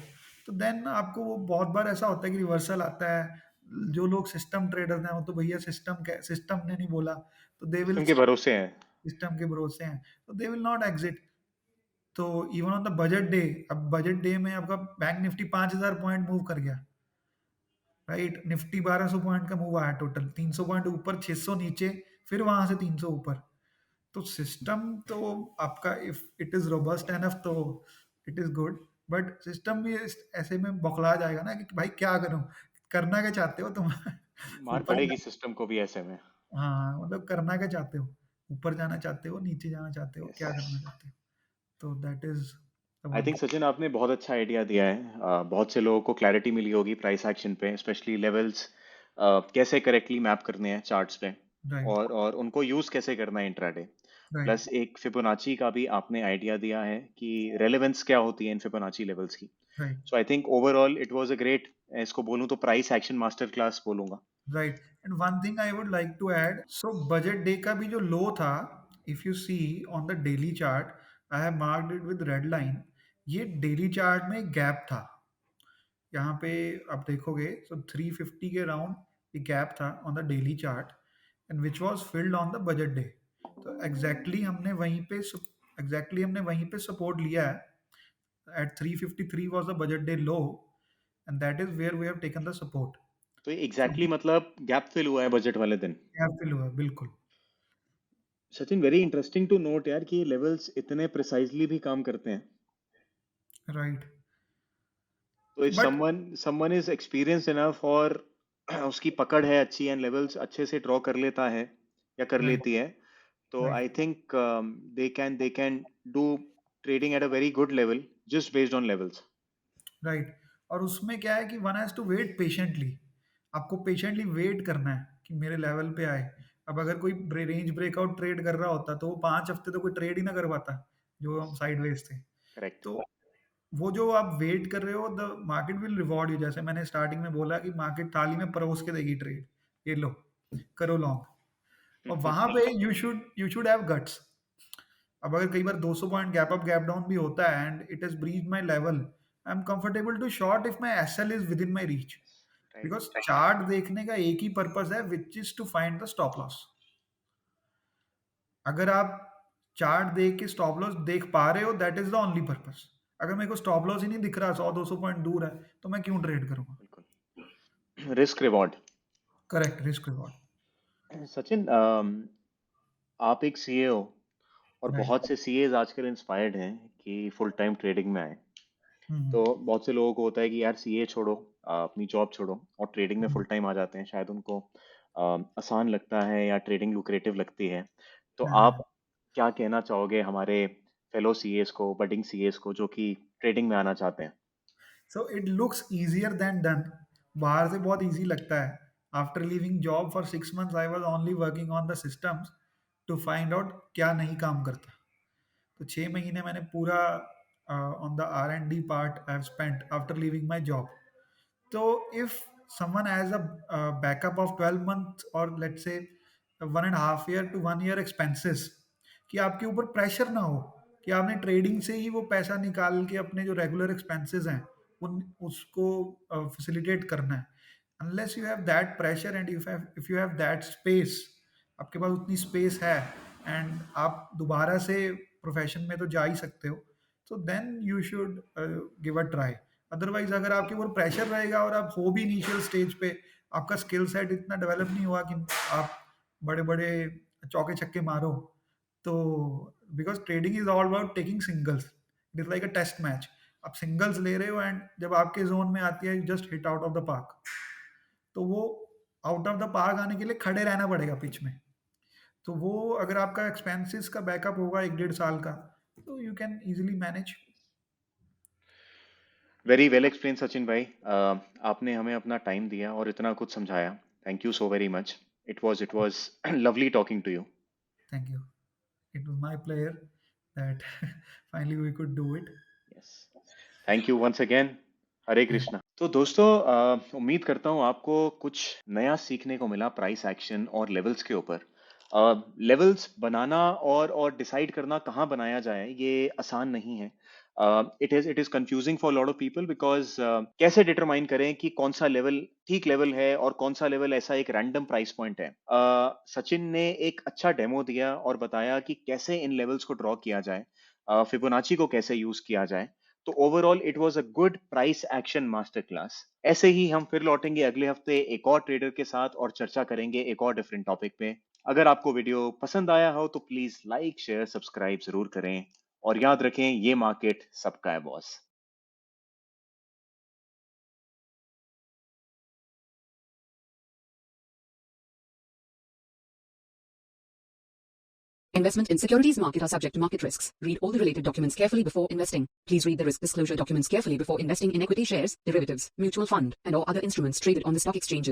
तो देन आपको वो बहुत बार ऐसा होता है कि रिवर्सल आता है। जो लोग सिस्टम ट्रेडर्स हैं वो तो भैया सिस्टम ने नहीं बोला, तो दे विल सिस्टम के भरोसे हैं। सिस्टम के भरोसे हैं, तो दे विल नॉट एग्जिट। तो even on the budget day, अब बजट डे में आपका बैंक निफ्टी 5,000 पॉइंट मूव कर गया, राइट? निफ्टी 1200 पॉइंट का मूव आया टोटल, 300 पॉइंट ऊपर, 600 नीचे, फिर वहां से 300 ऊपर। तो सिस्टम तो आपका if it is robust enough तो it is good, but system भी ऐसे में बौखला जाएगा ना कि भाई क्या करूं, करना क्या चाहते हो तुम? मार ऊपर पड़ेगी सिस्टम को भी ऐसे में। हाँ, मतलब करना क्या चाहते हो? ऊपर जाना चाहते हो, नीचे जाना चाहते हो, यस। क्या करना चाहते हो? तो that is the I one. Think Sachin आपने बहुत अच्छा आइडिया दिया है। बहुत से लोगों को क्लैरिटी मिली होगी प्राइस एक्शन पे, स्पेशली लेवल्स कैसे करेक्टली मैप करने हैं चार्ट्स पे, राइट, और उनको यूज कैसे करना है इंट्राडे। राइट, प्लस एक फिबोनाची का भी आपने आइडिया दिया है कि रेलेवेंस क्या होती है इन फिबोनाची लेवल्स की। Right, so I think overall it was a great, इसको बोलूँ तो प्राइस एक्शन मास्टर क्लास बोलूंगा। Right. And one thing I would like to add, so budget day का भी जो लो था, if you see on the daily chart, I have marked it with red line. ये daily chart में gap था, यहाँ पे आप देखोगे, सो 350 के राउंड ये गैप था on the daily chart, and which was filled on the budget day. तो एग्जैक्टली हमने वहीं पे सपोर्ट लिया है। At 353 was the budget day low, and that is where we have taken the support. तो so exactly मतलब gap fill हुआ है बजट वाले दिन। गैप फिल हुआ बिल्कुल। Sachin, very interesting to note यार कि ये लेवल्स इतने प्रिसाइजली भी काम करते हैं। राइट, तो if but someone is experience enough और उसकी पकड़ है अच्छी एंड लेवल्स अच्छे से ड्रॉ कर लेता है या कर राइट, लेती है, तो right, I think they can do trading at a very good level just based on levels. Right. और उसमें क्या है कि one has to wait patiently. आपको पेशेंटली वेट करना है कि मेरे लेवल पे आए। अब अगर कोई रेंज ब्रेकआउट ट्रेड कर रहा होता तो वो 5 हफ्ते तो कोई ट्रेड ही ना कर पाता, जो हम साइडवेज थे। करेक्ट। तो वो जो आप वेट कर रहे हो, the market will reward you. जैसे मैंने स्टार्टिंग में बोला कि मार्केट थाली में परोस के देगी ट्रेड, ये लो, करो लॉन्ग। और वहां पे यू शुड हैव गट्स। अब अगर कई बार 200 point gap up gap down भी होता है and it is breach my level, I am comfortable to short if my SL is within my reach. Right. Because chart देखने का एक ही पर्पस है, which is to find the stop loss. अगर आप चार्ट देख के stop loss देख पा रहे हो, that is the only purpose. अगर मेरे को स्टॉप लॉस ही नहीं दिख रहा, 100-200 पॉइंट दूर है, तो मैं क्यों ट्रेड करूंगा? बिल्कुल। Risk reward. Correct, risk reward. Sachin, आप एक सीए हो और राइट। बहुत से सीएज आजकल इंस्पायर्ड हैं कि फुल टाइम ट्रेडिंग में आए। हम्म, तो बहुत से लोगों को होता है कि यार सीए छोड़ो, अपनी जॉब छोड़ो और ट्रेडिंग में फुल हम्म, टाइम आ जाते हैं, शायद उनको आसान लगता है या ट्रेडिंग लुक्रेटिव लगती है। तो हाँ। आप क्या कहना चाहोगे हमारे फेलो सीएस को, बडिंग सीएस को, जो कि ट्रेडिंग में आना चाहते हैं? So it looks easier than done. बाहर से बहुत ईजी लगता है। After leaving job for 6 months I was only working on the systems to find out क्या नहीं काम करता। तो 6 महीने मैंने पूरा on the R&D part I have spent after leaving my job. तो if someone has a backup of 12 months or let's say 1.5 year to 1 year expenses, कि आपके ऊपर प्रेशर ना हो कि आपने ट्रेडिंग से ही वो पैसा निकाल के अपने जो रेगुलर एक्सपेंसेस हैं उन उसको फैसिलिटेट करना है। Unless you have that pressure and if you have that space, आपके पास उतनी स्पेस है एंड आप दोबारा से प्रोफेशन में तो जा ही सकते हो, तो then you should give a try. Otherwise अगर आपके ऊपर प्रेशर रहेगा और आप हो भी इनिशियल स्टेज पे, आपका स्किल सेट इतना डेवलप नहीं हुआ कि आप बड़े बड़े चौके छक्के मारो, तो because trading is all about taking singles, it is like a test match. आप सिंगल्स ले रहे हो एंड जब आपके जोन में आती है just hit out of the park, तो वो आउट ऑफ द पार्क आने के लिए खड़े रहना पड़ेगा पिच में। तो वो अगर आपका एक्सपेंसेस का बैकअप होगा 1 डेढ़ साल का, तो you can easily manage. Very well explain Sachin भाई। आपने हमें अपना टाइम दिया और इतना कुछ समझाया। Thank you so very much. It was lovely talking to you. Thank you, it was my player that finally we could do it. Yes, thank you once again. Hare thank Krishna. तो दोस्तों, उम्मीद करता हूँ आपको कुछ नया सीखने को मिला प्राइस एक्शन और लेवल्स के ऊपर। लेवल्स बनाना और डिसाइड करना कहाँ बनाया जाए ये आसान नहीं है। It is confusing for lot of people because कैसे डिटरमाइन करें कि कौन सा लेवल ठीक लेवल है और कौन सा लेवल ऐसा एक रैंडम प्राइस पॉइंट है। सचिन ने एक अच्छा डेमो दिया और बताया कि कैसे इन लेवल्स को ड्रॉ किया जाए, फिबोनाची को कैसे यूज किया जाए। तो overall it was a good price action master class. ऐसे ही हम फिर लौटेंगे अगले हफ्ते एक और ट्रेडर के साथ और चर्चा करेंगे एक और डिफरेंट टॉपिक पे। अगर आपको वीडियो पसंद आया हो तो प्लीज लाइक शेयर सब्सक्राइब जरूर करें और याद रखें ये मार्केट सबका है boss. Investment in securities market are subject to market risks. Read all the related documents carefully before investing. Please read the risk disclosure documents carefully before investing in equity shares, derivatives, mutual fund, and or other instruments traded on the stock exchanges.